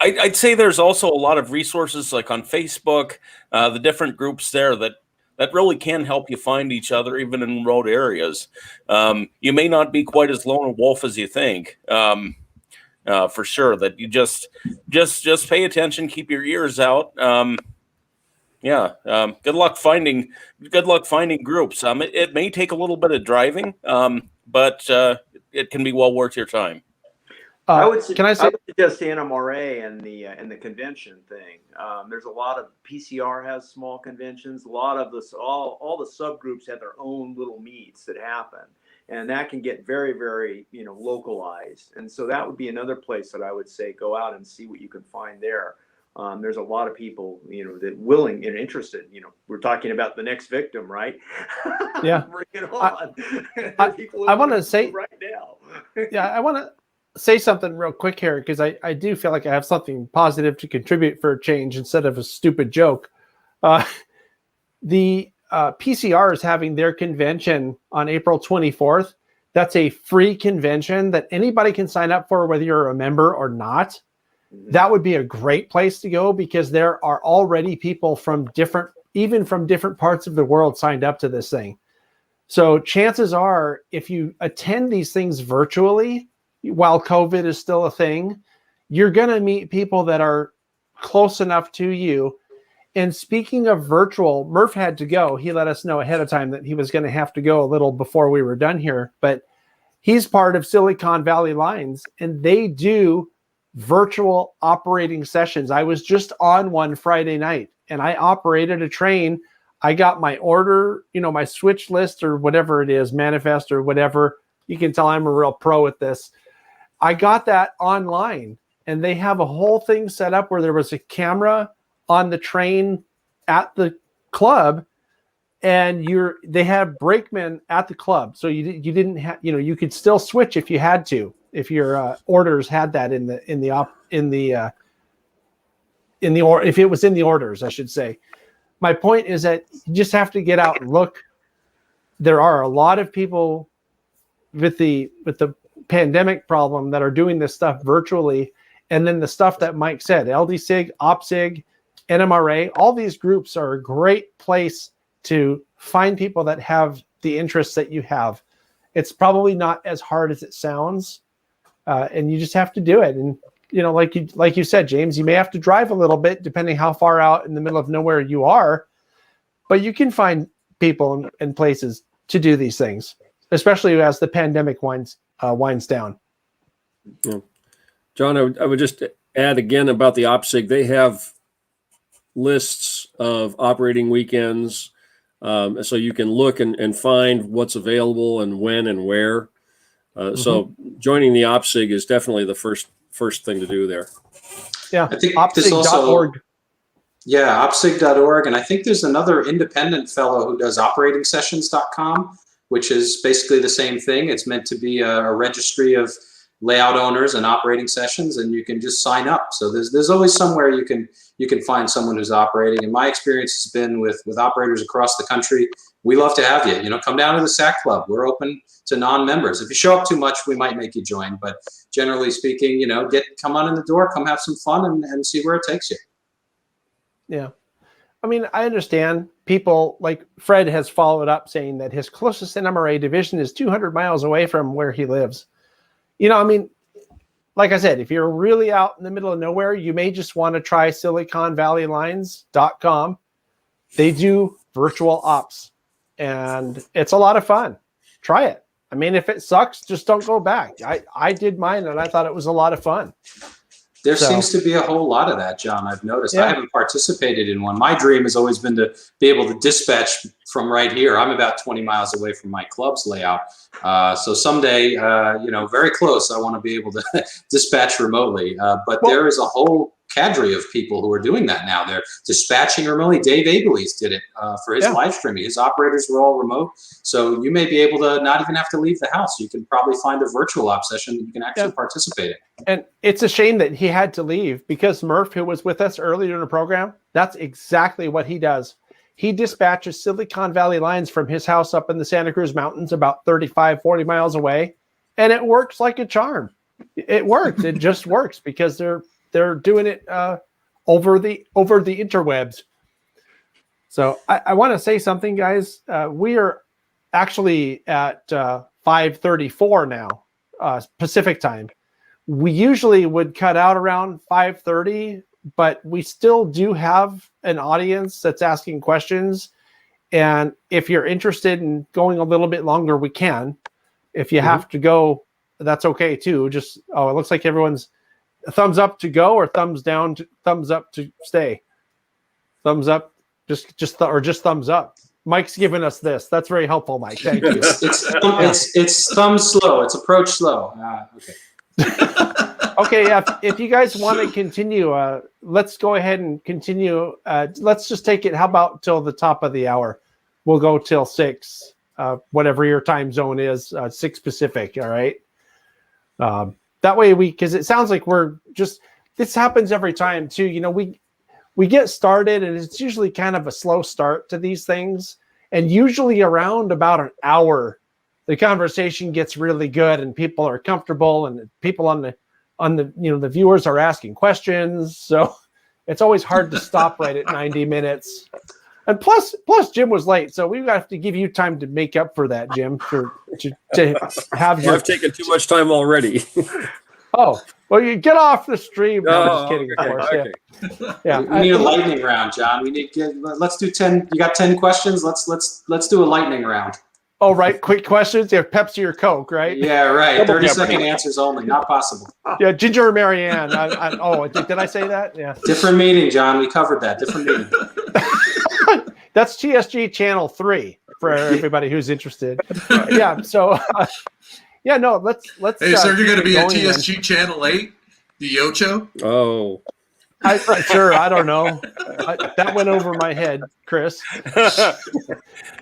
I'd say there's also a lot of resources like on Facebook, the different groups there that really can help you find each other, even in remote areas. You may not be quite as lone a wolf as you think. For sure, that you just pay attention, keep your ears out. Good luck finding groups. It may take a little bit of driving, but it can be well worth your time. Can I say? I would suggest the NMRA and the convention thing. There's a lot of PCR has small conventions. A lot of this, all the subgroups have their own little meets that happen, and that can get very, very localized. And so that would be another place that I would say go out and see what you can find there. There's a lot of people, that willing and interested. We're talking about the next victim, right? Yeah. Bring it on. I want to say right now. Yeah, I want to say something real quick here because I do feel like I have something positive to contribute for a change instead of a stupid joke. The PCR is having their convention on April 24th. That's a free convention that anybody can sign up for, whether you're a member or not. That would be a great place to go because there are already people from different parts of the world signed up to this thing. So chances are, if you attend these things virtually, while COVID is still a thing, you're going to meet people that are close enough to you. And speaking of virtual, Murph had to go. He let us know ahead of time that he was going to have to go a little before we were done here. But he's part of Silicon Valley Lines, and they do virtual operating sessions. I was just on one Friday night, and I operated a train. I got my order, my switch list or whatever it is, manifest or whatever. You can tell I'm a real pro at this. I got that online, and they have a whole thing set up where there was a camera on the train at the club, and they had brakemen at the club. So you didn't have, you could still switch if you had to, if your orders had that if it was in the orders, I should say. My point is that you just have to get out and look. There are a lot of people with the pandemic problem that are doing this stuff virtually. And then the stuff that Mike said, LDSIG, OPSIG, NMRA, all these groups are a great place to find people that have the interests that you have. It's probably not as hard as it sounds. And you just have to do it. And, like you said, James, you may have to drive a little bit depending how far out in the middle of nowhere you are, but you can find people and places to do these things, especially as the pandemic winds down. Yeah. John, I would just add again about the OPSIG. They have lists of operating weekends, so you can look and find what's available and when and where. So joining the OPSIG is definitely the first thing to do there. Yeah, I think opsig.org. Yeah, opsig.org. And I think there's another independent fellow who does operating-sessions.com, which is basically the same thing. It's meant to be a registry of layout owners and operating sessions, and you can just sign up. So there's always somewhere you can find someone who's operating. And my experience has been with operators across the country. We love to have you. Come down to the SAC Club. We're open to non-members. If you show up too much, we might make you join. But generally speaking, come on in the door, come have some fun, and see where it takes you. Yeah. I mean, I understand people like Fred has followed up saying that his closest NMRA division is 200 miles away from where he lives. Like I said, if you're really out in the middle of nowhere, you may just want to try SiliconValleyLines.com. They do virtual ops, and it's a lot of fun. Try it. I mean, if it sucks, just don't go back. I did mine, and I thought it was a lot of fun. There seems to be a whole lot of that, John. I've noticed. Yeah. I haven't participated in one. My dream has always been to be able to dispatch from right here. I'm about 20 miles away from my club's layout. So someday, very close, I want to be able to dispatch remotely. But there is a whole cadre of people who are doing that now. They're dispatching remotely. Dave Abeleys did it for his live streaming. His operators were all remote. So you may be able to not even have to leave the house. You can probably find a virtual op session that you can actually participate in. And it's a shame that he had to leave because Murph, who was with us earlier in the program, that's exactly what he does. He dispatches Silicon Valley Lines from his house up in the Santa Cruz Mountains about 35, 40 miles away. And it works like a charm. It works. It just works because they're doing it over the interwebs. So I want to say something, guys. We are actually at 5:34 now, Pacific time. We usually would cut out around 5:30, but we still do have an audience that's asking questions. And if you're interested in going a little bit longer, we can. If you have to go that's okay too. Just it looks like everyone's thumbs up to go or thumbs down to thumbs up to stay. Thumbs up, just thumbs up. Mike's giving us this. That's very helpful, Mike. Thank you. It's thumb slow. It's approach slow. Okay. Okay, yeah. If you guys want to continue, let's go ahead and continue. Let's just take it. How about till the top of the hour? We'll go till 6, whatever your time zone is, 6 Pacific. All right. That way because it sounds like this happens every time too. You know, we get started and it's usually kind of a slow start to these things. And usually around about an hour, the conversation gets really good and people are comfortable and people on the the viewers are asking questions. So it's always hard to stop right at 90 minutes. And plus Jim was late. So we have to give you time to make up for that, Jim, to have your... I've taken too much time already. Oh, well, you get off the stream. No, I'm just kidding, okay, of course. okay. Yeah. We need a lightning round, John. Let's do 10. You got 10 questions. Let's do a lightning round. Oh, right. Quick questions. You have Pepsi or Coke, right? Yeah, right. 30-second answers only. Not possible. Yeah, Ginger or Marianne. Did I say that? Yeah. Different meeting, John. We covered that. Different meeting. That's TSG Channel 3 for everybody who's interested. Yeah. So, let's. Hey, so you're going to be at TSG Channel 8, the Ocho? Oh. Sure. I don't know. That went over my head, Chris.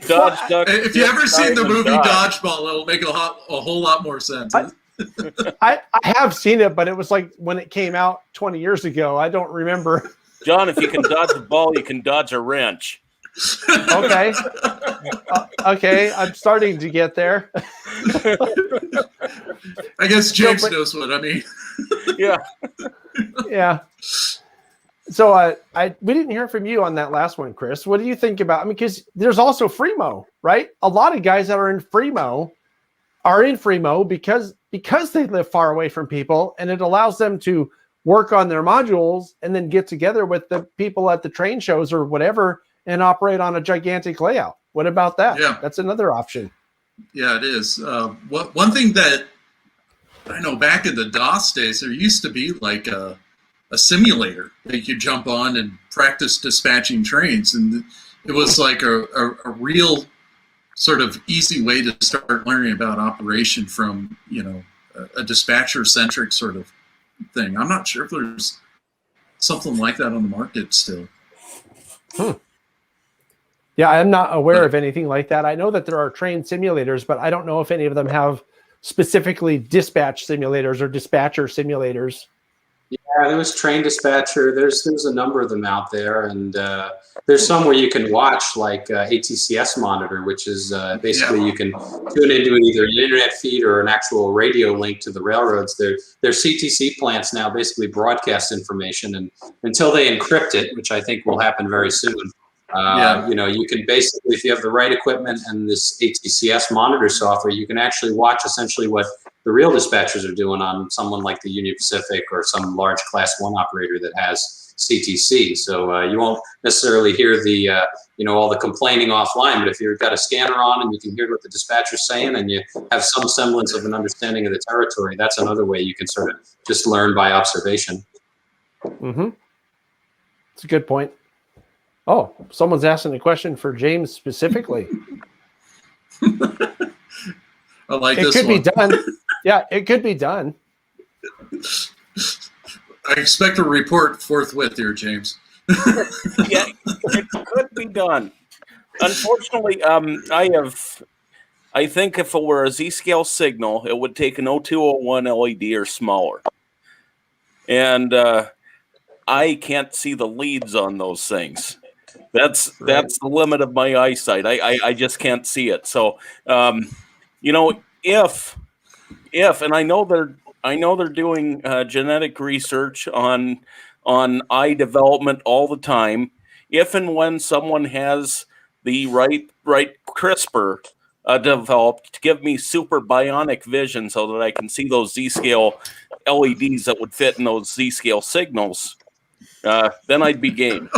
Dodge, duck, if you ever seen the movie Dodgeball, it'll make a whole lot more sense. I have seen it, but it was like when it came out 20 years ago. I don't remember. John, if you can dodge a ball, you can dodge a wrench. Okay. Okay. I'm starting to get there. I guess James knows what I mean. Yeah. Yeah. So we didn't hear from you on that last one, Chris. What do you think about? I mean, because there's also FreeMo, right? A lot of guys that are in FreeMo because they live far away from people, and it allows them to work on their modules and then get together with the people at the train shows or whatever and operate on a gigantic layout. What about that? Yeah, that's another option. Yeah, it is. One thing that I know back in the DOS days, there used to be like a simulator that you could jump on and practice dispatching trains. And it was like a real sort of easy way to start learning about operation from, a dispatcher-centric sort of thing. I'm not sure if there's something like that on the market still. Yeah, I'm not aware of anything like that. I know that there are train simulators, but I don't know if any of them have specifically dispatch simulators or dispatcher simulators. Yeah, there was Train Dispatcher. There's a number of them out there, and there's some where you can watch, like ATCS Monitor, which is basically you can tune into either an internet feed or an actual radio link to the railroads. Their CTC plants now basically broadcast information, and until they encrypt it, which I think will happen very soon. You can basically, if you have the right equipment and this ATCS Monitor software, you can actually watch essentially what the real dispatchers are doing on someone like the Union Pacific or some large Class 1 operator that has CTC. So you won't necessarily hear the, all the complaining offline, but if you've got a scanner on and you can hear what the dispatcher's saying and you have some semblance of an understanding of the territory, that's another way you can sort of just learn by observation. Mm-hmm. That's a good point. Oh, someone's asking a question for James specifically. I like it this could one. be done. Yeah, it could be done. I expect a report forthwith here, James. Yeah, it could be done. Unfortunately, I think if it were a Z-scale signal, it would take an 0201 LED or smaller. And I can't see the leads on those things. That's the limit of my eyesight. I just can't see it. So, if and I know they're doing genetic research on eye development all the time. If and when someone has the right CRISPR developed to give me super bionic vision so that I can see those Z-scale LEDs that would fit in those Z-scale signals, then I'd be game.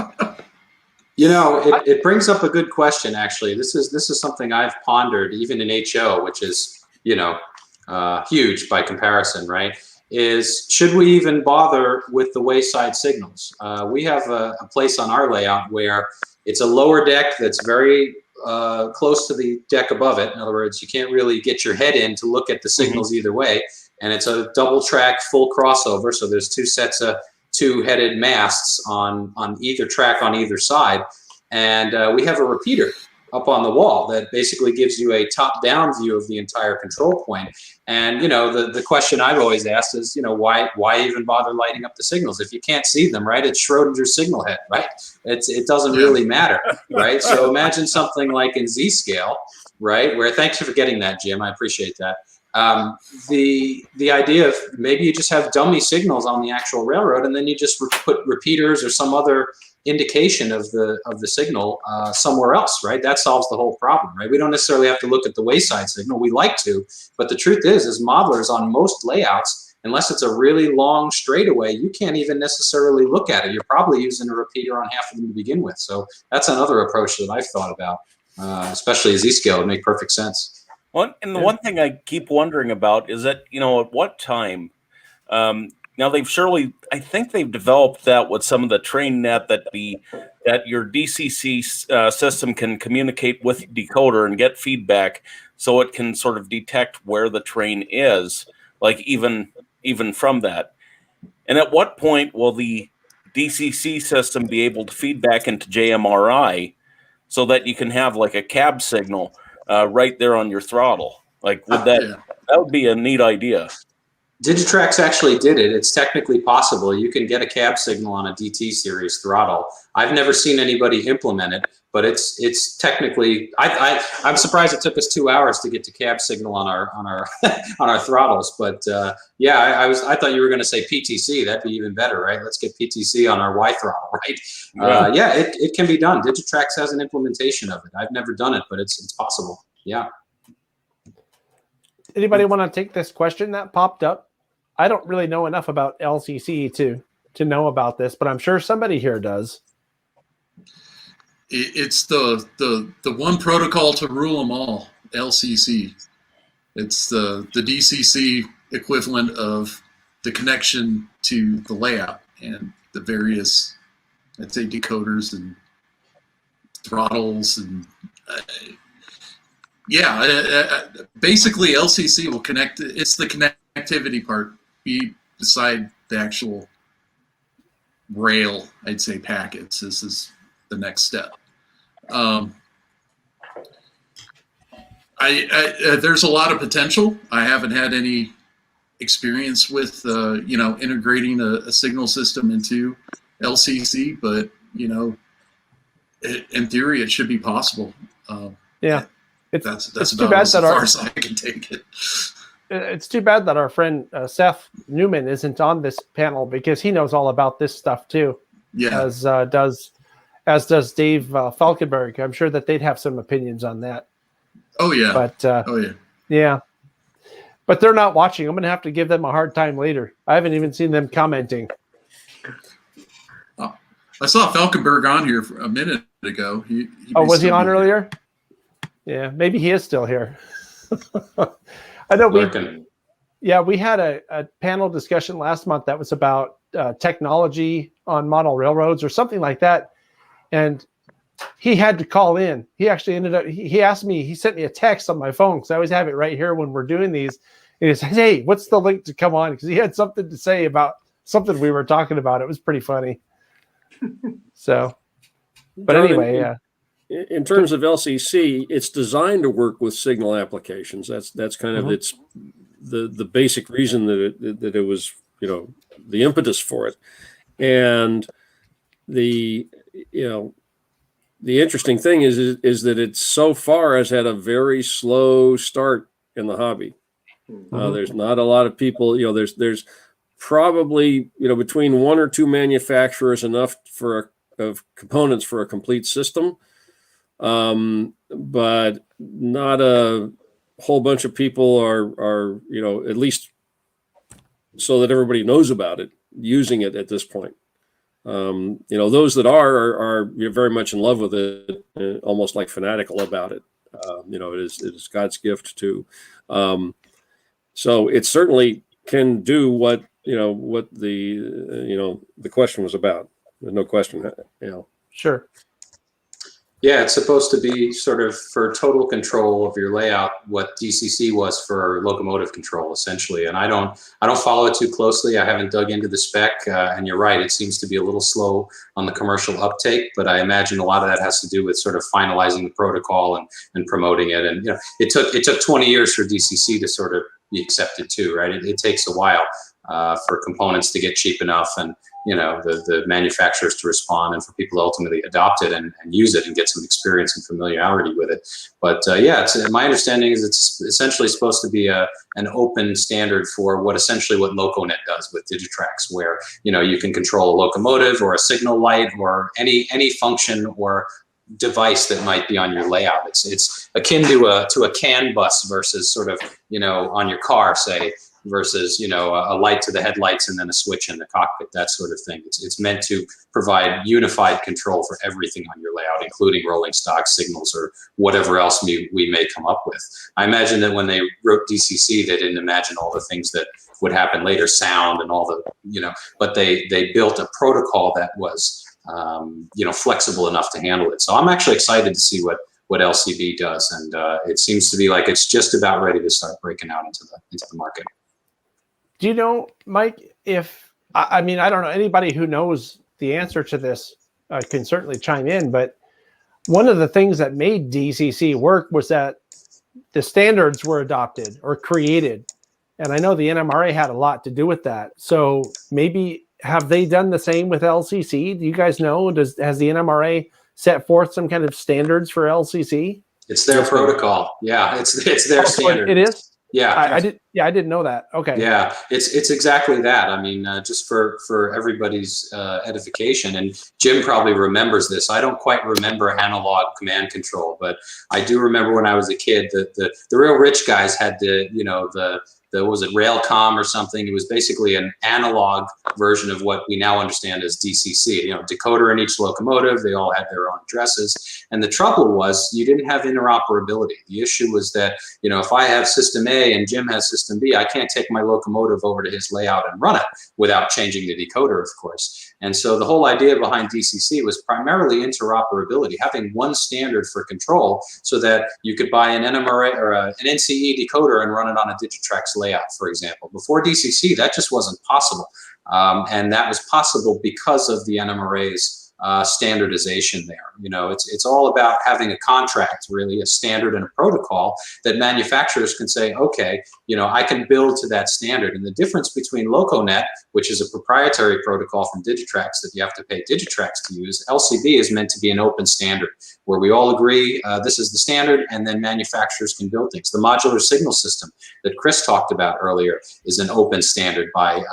It brings up a good question, actually. This is something I've pondered even in HO, which is, huge by comparison, right? Is should we even bother with the wayside signals? We have a place on our layout where it's a lower deck that's very close to the deck above it. In other words, you can't really get your head in to look at the signals either way. And it's a double track full crossover. So there's two sets of two-headed masts on either track on either side. And we have a repeater up on the wall that basically gives you a top-down view of the entire control point. And, you know, the question I've always asked is, you know, why even bother lighting up the signals? If you can't see them, right, it's Schrodinger's signal head, right? It doesn't really matter, right? So imagine something like in Z-scale, right, where, thanks for getting that, Jim, I appreciate that. The idea of maybe you just have dummy signals on the actual railroad, and then you just put repeaters or some other indication of the signal somewhere else, right? That solves the whole problem, right? We don't necessarily have to look at the wayside signal. We like to, but the truth is modelers on most layouts, unless it's a really long straightaway, you can't even necessarily look at it. You're probably using a repeater on half of them to begin with. So that's another approach that I've thought about, especially Z-scale. Would make perfect sense. The one thing I keep wondering about is that, you know, at what time, now I think they've developed that with some of the train net that your DCC system can communicate with the decoder and get feedback, so it can sort of detect where the train is, like even from that. And at what point will the DCC system be able to feed back into JMRI so that you can have like a cab signal right there on your throttle? Like, that would be a neat idea. Digitrax actually did it. It's technically possible. You can get a cab signal on a DT series throttle. I've never seen anybody implement it, but it's technically. I'm surprised it took us 2 hours to get to cab signal on our on our throttles. But I thought you were going to say PTC. That'd be even better, right? Let's get PTC on our Y throttle, right? It can be done. Digitrax has an implementation of it. I've never done it, but it's possible. Yeah. Anybody want to take this question that popped up? I don't really know enough about LCC to know about this, but I'm sure somebody here does. It's the one protocol to rule them all, LCC. It's the DCC equivalent of the connection to the layout and the various, I'd say, decoders and throttles and basically LCC will connect. It's the connectivity part beside the actual rail, I'd say, packets. This is the next step. There's a lot of potential. I haven't had any experience with integrating a signal system into LCC, but in theory it should be possible. That's about as far as I can take it. It's too bad that our friend Seth Newman isn't on this panel, because he knows all about this stuff too. Yeah, as does Dave Falkenberg. I'm sure that they'd have some opinions on that. Oh yeah, but yeah, but they're not watching. I'm going to have to give them a hard time later. I haven't even seen them commenting. I saw Falkenberg on here for a minute ago. He was he on earlier? Yeah, maybe he is still here. I know we had a panel discussion last month that was about technology on model railroads or something like that. And he had to call in. He actually ended up, he asked me, he sent me a text on my phone, because I always have it right here when we're doing these. And he said, hey, what's the link to come on? Because he had something to say about something we were talking about. It was pretty funny. So, but anyway, yeah. In terms of LCC, it's designed to work with signal applications. That's kind of its the basic reason that it was, the impetus for it. And the interesting thing is that it so far has had a very slow start in the hobby. There's not a lot of people. There's probably between one or two manufacturers enough of components for a complete system. But not a whole bunch of people are at least so that everybody knows about it, using it at this point. Those that are very much in love with it, almost like fanatical about it. It is God's gift to. So it certainly can do what the question was about. There's no question, Sure. Yeah, it's supposed to be sort of for total control of your layout, what DCC was for locomotive control, essentially. And I don't follow it too closely. I haven't dug into the spec, and you're right, it seems to be a little slow on the commercial uptake. But I imagine a lot of that has to do with sort of finalizing the protocol and promoting it. And it took 20 years for DCC to sort of be accepted too, right? It takes a while for components to get cheap enough, and the manufacturers to respond, and for people to ultimately adopt it and use it and get some experience and familiarity with it. But my understanding is it's essentially supposed to be an open standard for what LocoNet does with Digitrax, where you can control a locomotive or a signal light or any function or device that might be on your layout. It's akin to a CAN bus versus sort of on your car, say, versus a light to the headlights and then a switch in the cockpit, that sort of thing. It's meant to provide unified control for everything on your layout, including rolling stock signals or whatever else we may come up with. I imagine that when they wrote DCC, they didn't imagine all the things that would happen later, sound and all the but they built a protocol that was flexible enough to handle it. So I'm actually excited to see what LCB does, and it seems to be like it's just about ready to start breaking out into the market. Do you know, Mike, I don't know, anybody who knows the answer to this can certainly chime in, but one of the things that made DCC work was that the standards were adopted or created. And I know the NMRA had a lot to do with that. So maybe have they done the same with LCC? Do you guys know? Has the NMRA set forth some kind of standards for LCC? It's their protocol. Yeah, it's their standard. It is? Yeah, I didn't know that. Okay. Yeah, it's exactly that. I mean, just for everybody's edification, and Jim probably remembers this. I don't quite remember analog command control, but I do remember when I was a kid that the real rich guys had the what was it, Railcom or something. It was basically an analog version of what we now understand as DCC. Decoder in each locomotive. They all had their own addresses. And the trouble was you didn't have interoperability. The issue was that, if I have system A and Jim has system B, I can't take my locomotive over to his layout and run it without changing the decoder, of course. And so the whole idea behind DCC was primarily interoperability, having one standard for control so that you could buy an NMRA or an NCE decoder and run it on a Digitrax layout, for example. Before DCC, that just wasn't possible. And that was possible because of the NMRA's standardization there. It's all about having a contract, really, a standard and a protocol that manufacturers can say, okay, I can build to that standard. And the difference between LocoNet, which is a proprietary protocol from Digitrax that you have to pay Digitrax to use, LCB is meant to be an open standard where we all agree this is the standard, and then manufacturers can build things. The modular signal system that Chris talked about earlier is an open standard by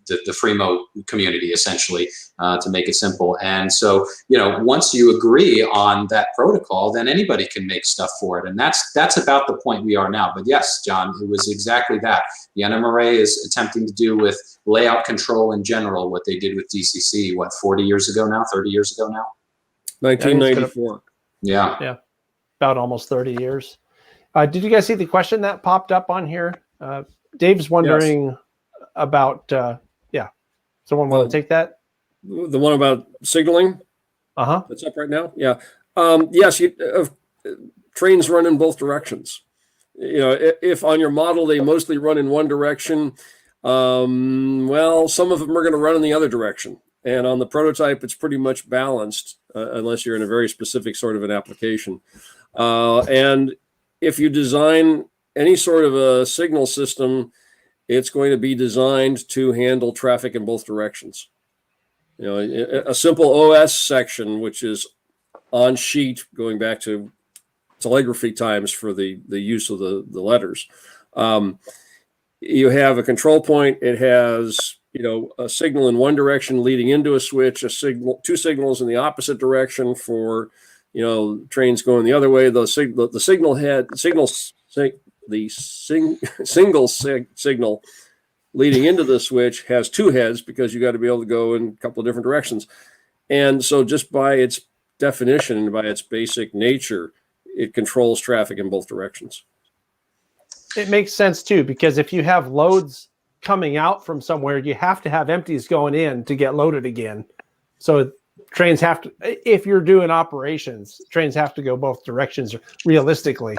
the FreeMo community, essentially, to make it simple. And so, once you agree on that protocol, then anybody can make stuff for it. And that's about the point we are now. But yes, John, it was exactly that. The NMRA is attempting to do with layout control in general what they did with DCC, 40 years ago now, 30 years ago now? 1994. Yeah. About almost 30 years. Did you guys see the question that popped up on here? Dave's wondering about, someone want to take that? The one about signaling? That's up right now? Yeah. Yes, trains run in both directions. If on your model they mostly run in one direction, some of them are going to run in the other direction. And on the prototype, it's pretty much balanced, unless you're in a very specific sort of an application. And if you design any sort of a signal system, it's going to be designed to handle traffic in both directions. A simple OS section, which is on sheet, going back to telegraphy times for the use of the letters. You have a control point. It has a signal in one direction leading into a switch, two signals in the opposite direction for, trains going the other way. The single signal leading into the switch has two heads because you got to be able to go in a couple of different directions. And so just by its definition and by its basic nature, it controls traffic in both directions. it makes sense too, because if you have loads coming out from somewhere, you have to have empties going in to get loaded again. So trains have to, if you're doing operations, trains have to go both directions realistically.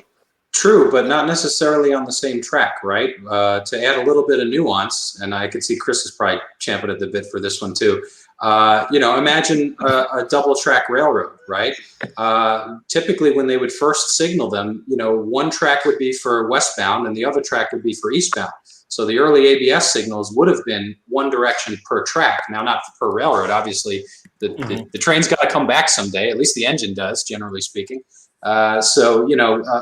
True, but not necessarily on the same track, right? To add a little bit of nuance, and I could see Chris is probably champing at the bit for this one too. Imagine a double track railroad, right? Typically when they would first signal them, one track would be for westbound and the other track would be for eastbound. So the early ABS signals would have been one direction per track. Now, not per railroad, obviously. The train's got to come back someday, at least the engine does, generally speaking. A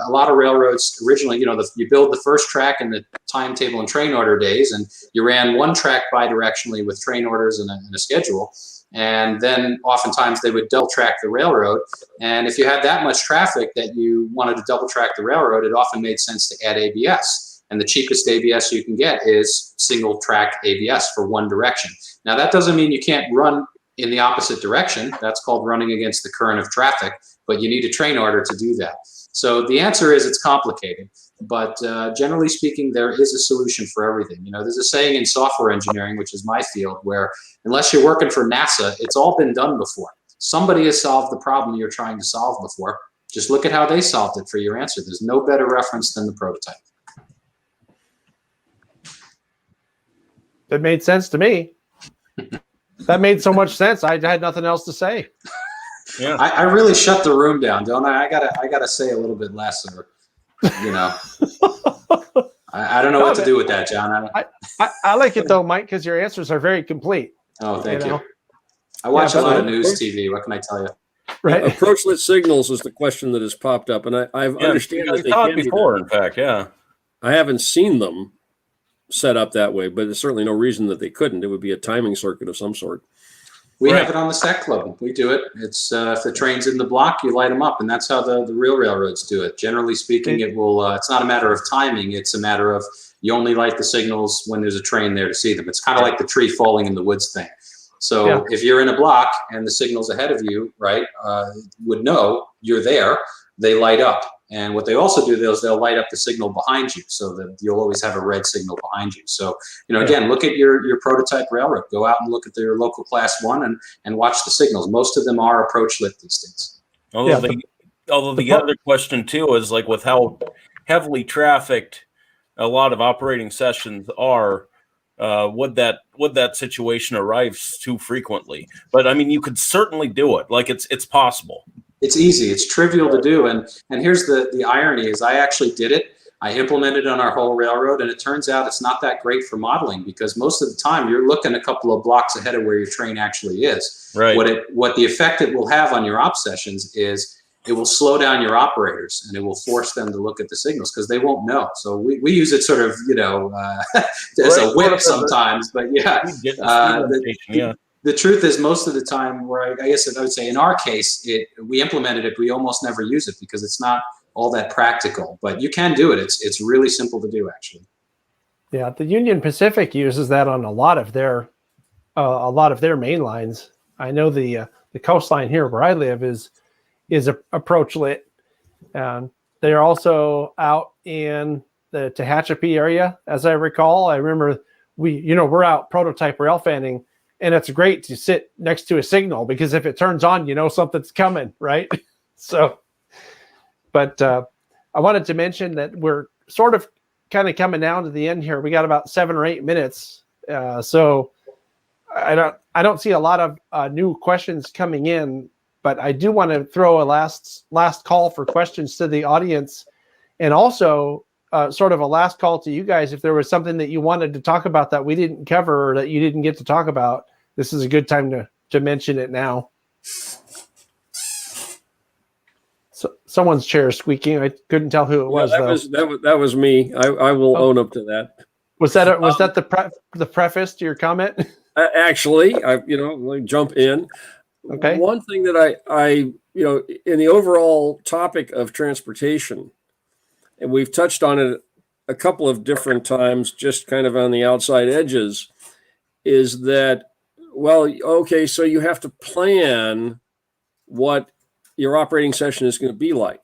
lot of railroads originally, you build the first track in the timetable and train order days, and you ran one track bidirectionally with train orders and a schedule. And then oftentimes they would double track the railroad. And if you had that much traffic that you wanted to double track the railroad, it often made sense to add ABS. And the cheapest ABS you can get is single track ABS for one direction. Now, that doesn't mean you can't run in the opposite direction. That's called running against the current of traffic, but you need a train order to do that. So the answer is it's complicated, but generally speaking, there is a solution for everything. There's a saying in software engineering, which is my field, where unless you're working for NASA, it's all been done before. Somebody has solved the problem you're trying to solve before. Just look at how they solved it for your answer. There's no better reference than the prototype. It made sense to me. That made so much sense. I had nothing else to say. Yeah, I really shut the room down, don't I? I gotta say a little bit less, or I don't know what to do with that, John. I like it though, Mike, because your answers are very complete. Oh, thank you. I watch a lot of news TV. What can I tell you? Right. Approachlet signals is the question that has popped up, and I've understand that they thought can before. In fact, yeah, I haven't seen them set up that way, but there's certainly no reason that they couldn't. It would be a timing circuit of some sort. We have it on the SEC Club. We do it. It's if the train's in the block, you light them up, and that's how the real railroads do it. Generally speaking, it will. It's not a matter of timing. It's a matter of you only light the signals when there's a train there to see them. It's kind of like the tree falling in the woods thing. So if you're in a block and the signals ahead of you, right, would know you're there, they light up. And what they also do is they'll light up the signal behind you, so that you'll always have a red signal behind you. So, again, look at your prototype railroad. Go out and look at your local class 1 and watch the signals. Most of them are approach lit these days. Although the other question too is like with how heavily trafficked a lot of operating sessions are, would that situation arrives too frequently? But I mean, you could certainly do it. Like it's possible. It's easy. It's trivial to do. And here's the irony is I actually did it. I implemented it on our whole railroad, and it turns out it's not that great for modeling because most of the time you're looking a couple of blocks ahead of where your train actually is. Right. What the effect it will have on your op sessions is it will slow down your operators and it will force them to look at the signals because they won't know. So we use it sort of, as a whip sometimes, but the truth is most of the time where I guess I would say in our case, we implemented it, we almost never use it because it's not all that practical, but you can do it. It's really simple to do actually. Yeah. The Union Pacific uses that on a lot of their main lines. I know the coastline here where I live is approach lit. And they're also out in the Tehachapi area, as I recall. I remember we're out prototype rail fanning, and it's great to sit next to a signal because if it turns on, something's coming, right? So, but I wanted to mention that we're sort of kind of coming down to the end here. We got about 7 or 8 minutes. So I don't see a lot of new questions coming in, but I do want to throw a last call for questions to the audience, and also sort of a last call to you guys. If there was something that you wanted to talk about that we didn't cover or that you didn't get to talk about, this is a good time to mention it now. So someone's chair is squeaking. I couldn't tell who it was. That was me. I will own up to that. Was that the preface to your comment? Actually, let me jump in. Okay. One thing that I in the overall topic of transportation, and we've touched on it a couple of different times, just kind of on the outside edges, is that, so you have to plan what your operating session is going to be like.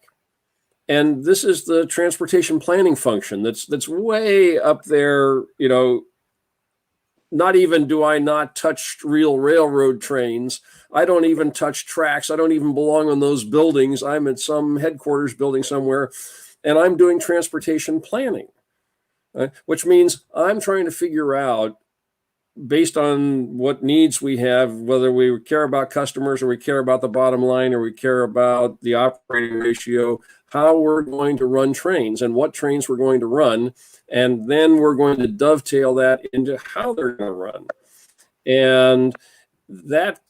And this is the transportation planning function that's way up there, you know. Not even do I not touch real railroad trains. I don't even touch tracks. I don't even belong on those buildings. I'm at some headquarters building somewhere, and I'm doing transportation planning, which means I'm trying to figure out, based on what needs we have, whether we care about customers or we care about the bottom line or we care about the operating ratio, how we're going to run trains and what trains we're going to run. And then we're going to dovetail that into how they're going to run. And that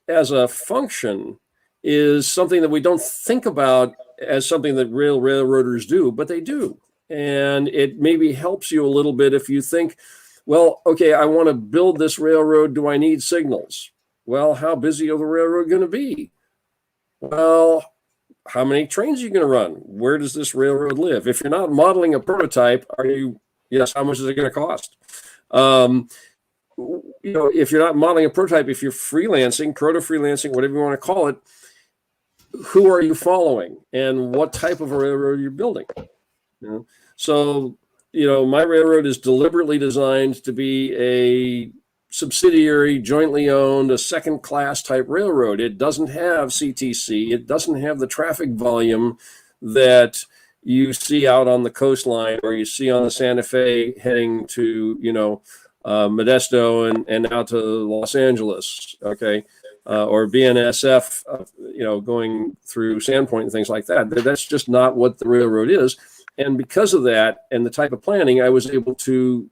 as a function is something that we don't think about as something that railroaders do, but they do. And it maybe helps you a little bit if you think, well, okay, I want to build this railroad. Do I need signals? Well, how busy are the railroad going to be? Well, how many trains are you going to run? Where does this railroad live? If you're not modeling a prototype, yes, how much is it going to cost? If you're not modeling a prototype, if you're freelancing, proto-freelancing, whatever you want to call it, who are you following and what type of a railroad you're building? So, my railroad is deliberately designed to be a subsidiary, jointly owned, a second class type railroad. It doesn't have CTC. It doesn't have the traffic volume that you see out on the coastline or you see on the Santa Fe heading to, Modesto and out to Los Angeles. Okay. Or BNSF, going through Sandpoint and things like that. That's just not what the railroad is. And because of that and the type of planning, I was able to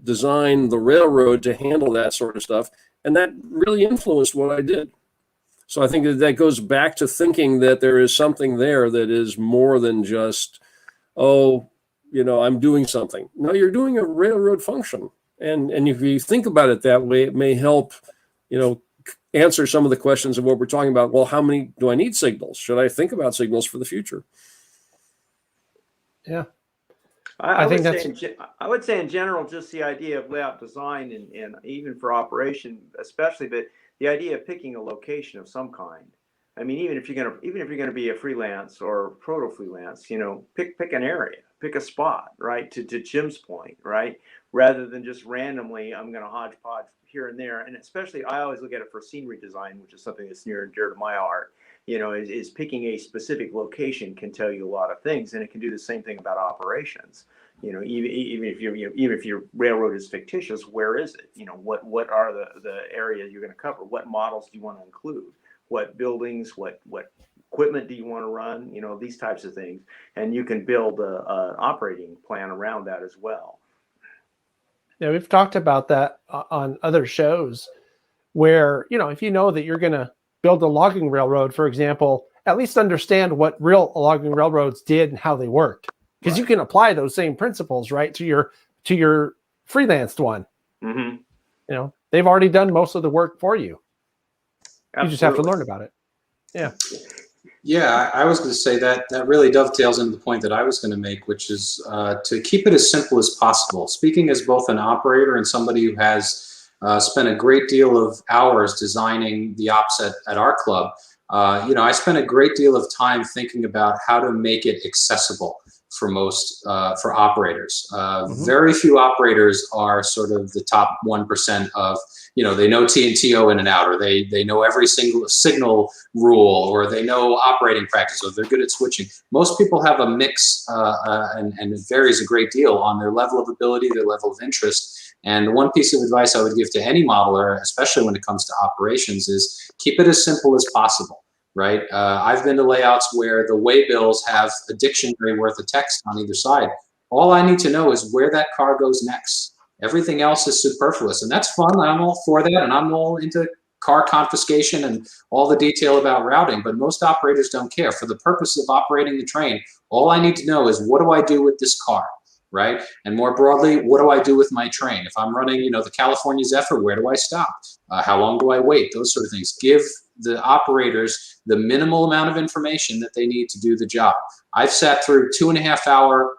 design the railroad to handle that sort of stuff. And that really influenced what I did. So I think that goes back to thinking that there is something there that is more than just, I'm doing something. No, you're doing a railroad function. And if you think about it that way, it may help, answer some of the questions of what we're talking about. Well, how many do I need signals? Should I think about signals for the future? Yeah. I would say in general, just the idea of layout design and even for operation, especially, but the idea of picking a location of some kind. I mean, even if you're gonna be a freelance or proto freelance, pick an area, pick a spot, right? To Jim's point, right? Rather than just randomly, I'm gonna hodgepodge here and there. And especially, I always look at it for scenery design, which is something that's near and dear to my heart. Is picking a specific location can tell you a lot of things, and it can do the same thing about operations. Even if your railroad is fictitious, where is it? What are the areas you're going to cover? What models do you want to include? What buildings? What equipment do you want to run? These types of things, and you can build an operating plan around that as well. Yeah, we've talked about that on other shows, where if you know that you're going to build a logging railroad, for example, at least understand what real logging railroads did and how they worked, because you can apply those same principles, right, to your freelanced one. Mm-hmm. They've already done most of the work for you. Absolutely. You just have to learn about it. Yeah. Yeah, I was going to say that really dovetails into the point that I was going to make, which is to keep it as simple as possible. Speaking as both an operator and somebody who has spent a great deal of hours designing the ops at our club. I spent a great deal of time thinking about how to make it accessible for most for operators. Very few operators are sort of the top 1% of, they know T&TO in and out, or they know every single signal rule, or they know operating practice, or they're good at switching. Most people have a mix, and it varies a great deal on their level of ability, their level of interest. And one piece of advice I would give to any modeler, especially when it comes to operations, is keep it as simple as possible, right? I've been to layouts where the waybills have a dictionary worth of text on either side. All I need to know is where that car goes next. Everything else is superfluous, and that's fun. I'm all for that, and I'm all into car confiscation and all the detail about routing, but most operators don't care. For the purpose of operating the train, all I need to know is, what do I do with this car? Right? And more broadly, what do I do with my train? If I'm running, the California Zephyr, where do I stop? How long do I wait? Those sort of things. Give the operators the minimal amount of information that they need to do the job. I've sat through 2.5-hour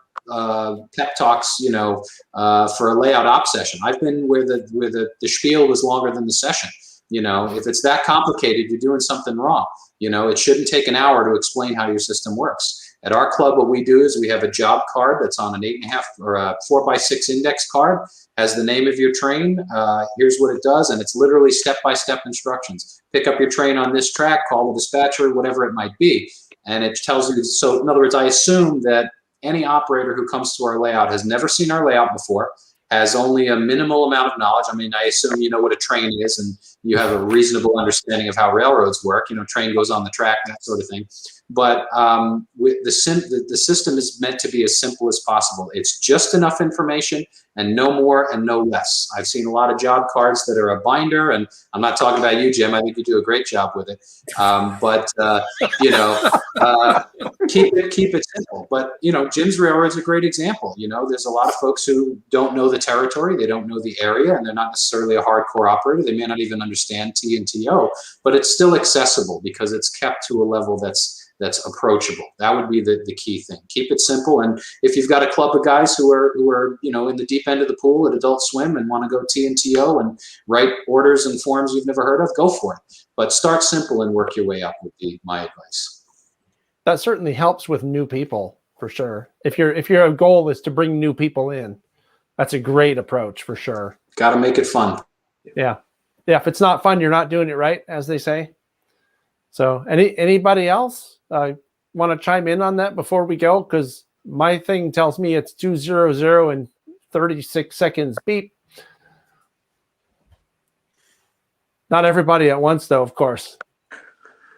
pep talks, for a layout op session. I've been where the spiel was longer than the session. If it's that complicated, you're doing something wrong. It shouldn't take an hour to explain how your system works. At our club, what we do is we have a job card that's on an 8.5 or a 4x6 index card, has the name of your train. Here's what it does, and it's literally step-by-step instructions. Pick up your train on this track, call the dispatcher, whatever it might be. And it tells you, so in other words, I assume that any operator who comes to our layout has never seen our layout before, has only a minimal amount of knowledge. I mean, I assume you know what a train is and you have a reasonable understanding of how railroads work. Train goes on the track, that sort of thing. But with the system is meant to be as simple as possible. It's just enough information and no more and no less. I've seen a lot of job cards that are a binder, and I'm not talking about you, Jim. I think you do a great job with it. Keep it simple. But Jim's Railroad's a great example. There's a lot of folks who don't know the territory, they don't know the area, and they're not necessarily a hardcore operator. They may not even understand T and TO, but it's still accessible because it's kept to a level that's approachable. That would be the key thing. Keep it simple. And if you've got a club of guys who are in the deep end of the pool at Adult Swim and want to go T and TO and write orders and forms you've never heard of, go for it. But start simple and work your way up would be my advice. That certainly helps with new people for sure. If your goal is to bring new people in, that's a great approach for sure. Got to make it fun. Yeah. If it's not fun, you're not doing it right, as they say. So anybody else want to chime in on that before we go? Because my thing tells me it's 2:00 and 36 seconds. Beep. Not everybody at once, though, of course.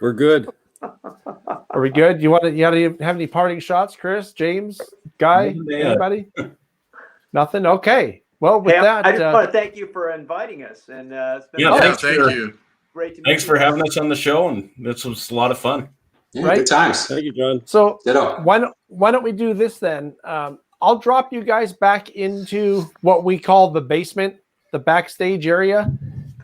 We're good. Are we good? You have any parting shots, Chris, James, Guy, anybody? Nothing? Okay. Well, with that, I just want to thank you for inviting us. And it's been thank you. Great to Thanks for having us on the show, and this was a lot of fun. Yeah, right? Good times. Thank you, John. So Ditto. why don't we do this then? I'll drop you guys back into what we call the basement, the backstage area.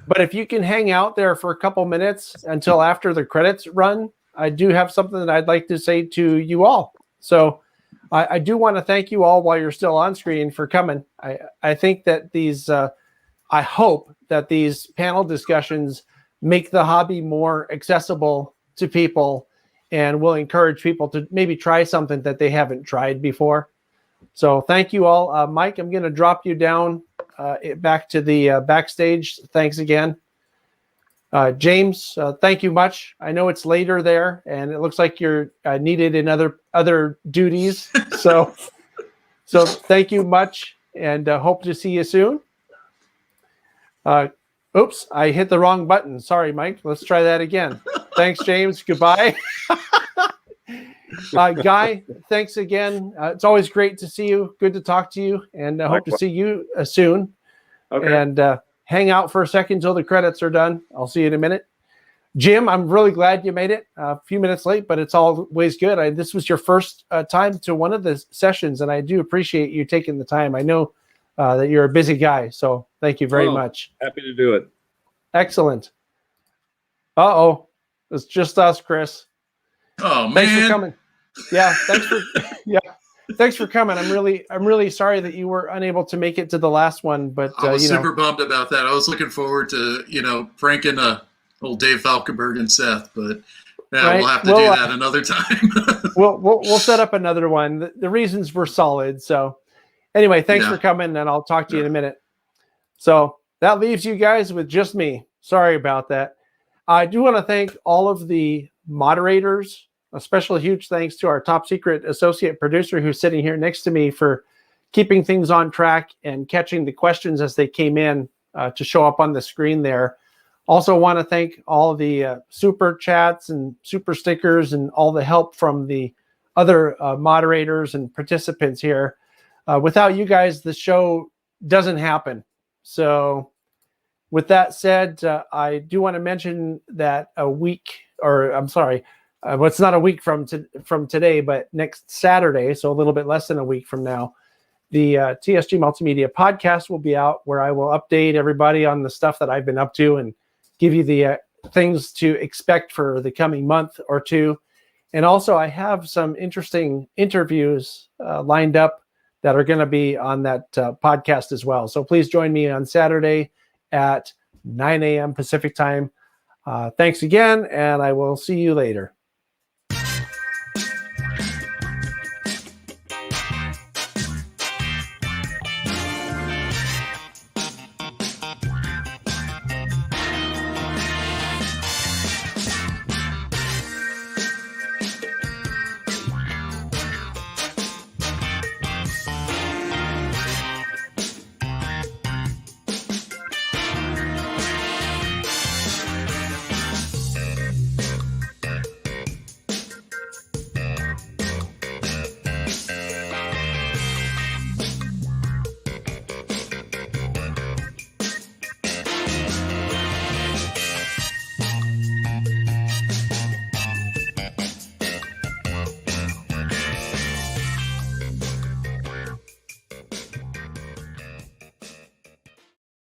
But if you can hang out there for a couple minutes until after the credits run, I do have something that I'd like to say to you all. So I do want to thank you all while you're still on screen for coming. I think that I hope that these panel discussions make the hobby more accessible to people and will encourage people to maybe try something that they haven't tried before. So thank you all. Mike, I'm going to drop you down back to the backstage. Thanks again. James, thank you much. I know it's later there, and it looks like you're needed in other duties. So thank you much, and hope to see you soon. Oops, I hit the wrong button. Sorry, Mike. Let's try that again. Thanks, James. Goodbye. Guy, thanks again. It's always great to see you. Good to talk to you, and I hope to see you soon. Okay. And hang out for a second until the credits are done. I'll see you in a minute. Jim, I'm really glad you made it. A few minutes late, but it's always good. This was your first time to one of the sessions, and I do appreciate you taking the time. I know that you're a busy guy, so thank you very much. Happy to do it. Excellent. Uh-oh. It's just us, Chris. Oh, man. Thanks for coming. Yeah, thanks for coming. I'm really sorry that you were unable to make it to the last one, but I was super bummed about that. I was looking forward to pranking old Dave Falkenberg and Seth, but right? We'll have to do that another time. we'll set up another one. The reasons were solid. So anyway, thanks for coming, and I'll talk to you in a minute. So that leaves you guys with just me. Sorry about that. I do want to thank all of the moderators. A special huge thanks to our top secret associate producer who's sitting here next to me for keeping things on track and catching the questions as they came in to show up on the screen there. Also want to thank all the super chats and super stickers and all the help from the other moderators and participants here. Without you guys, the show doesn't happen. So with that said, I do want to mention that it's not a week from today, but next Saturday, so a little bit less than a week from now, the TSG Multimedia podcast will be out, where I will update everybody on the stuff that I've been up to and give you the things to expect for the coming month or two. And also, I have some interesting interviews lined up that are going to be on that podcast as well. So please join me on Saturday at 9 a.m. Pacific time. Thanks again, and I will see you later.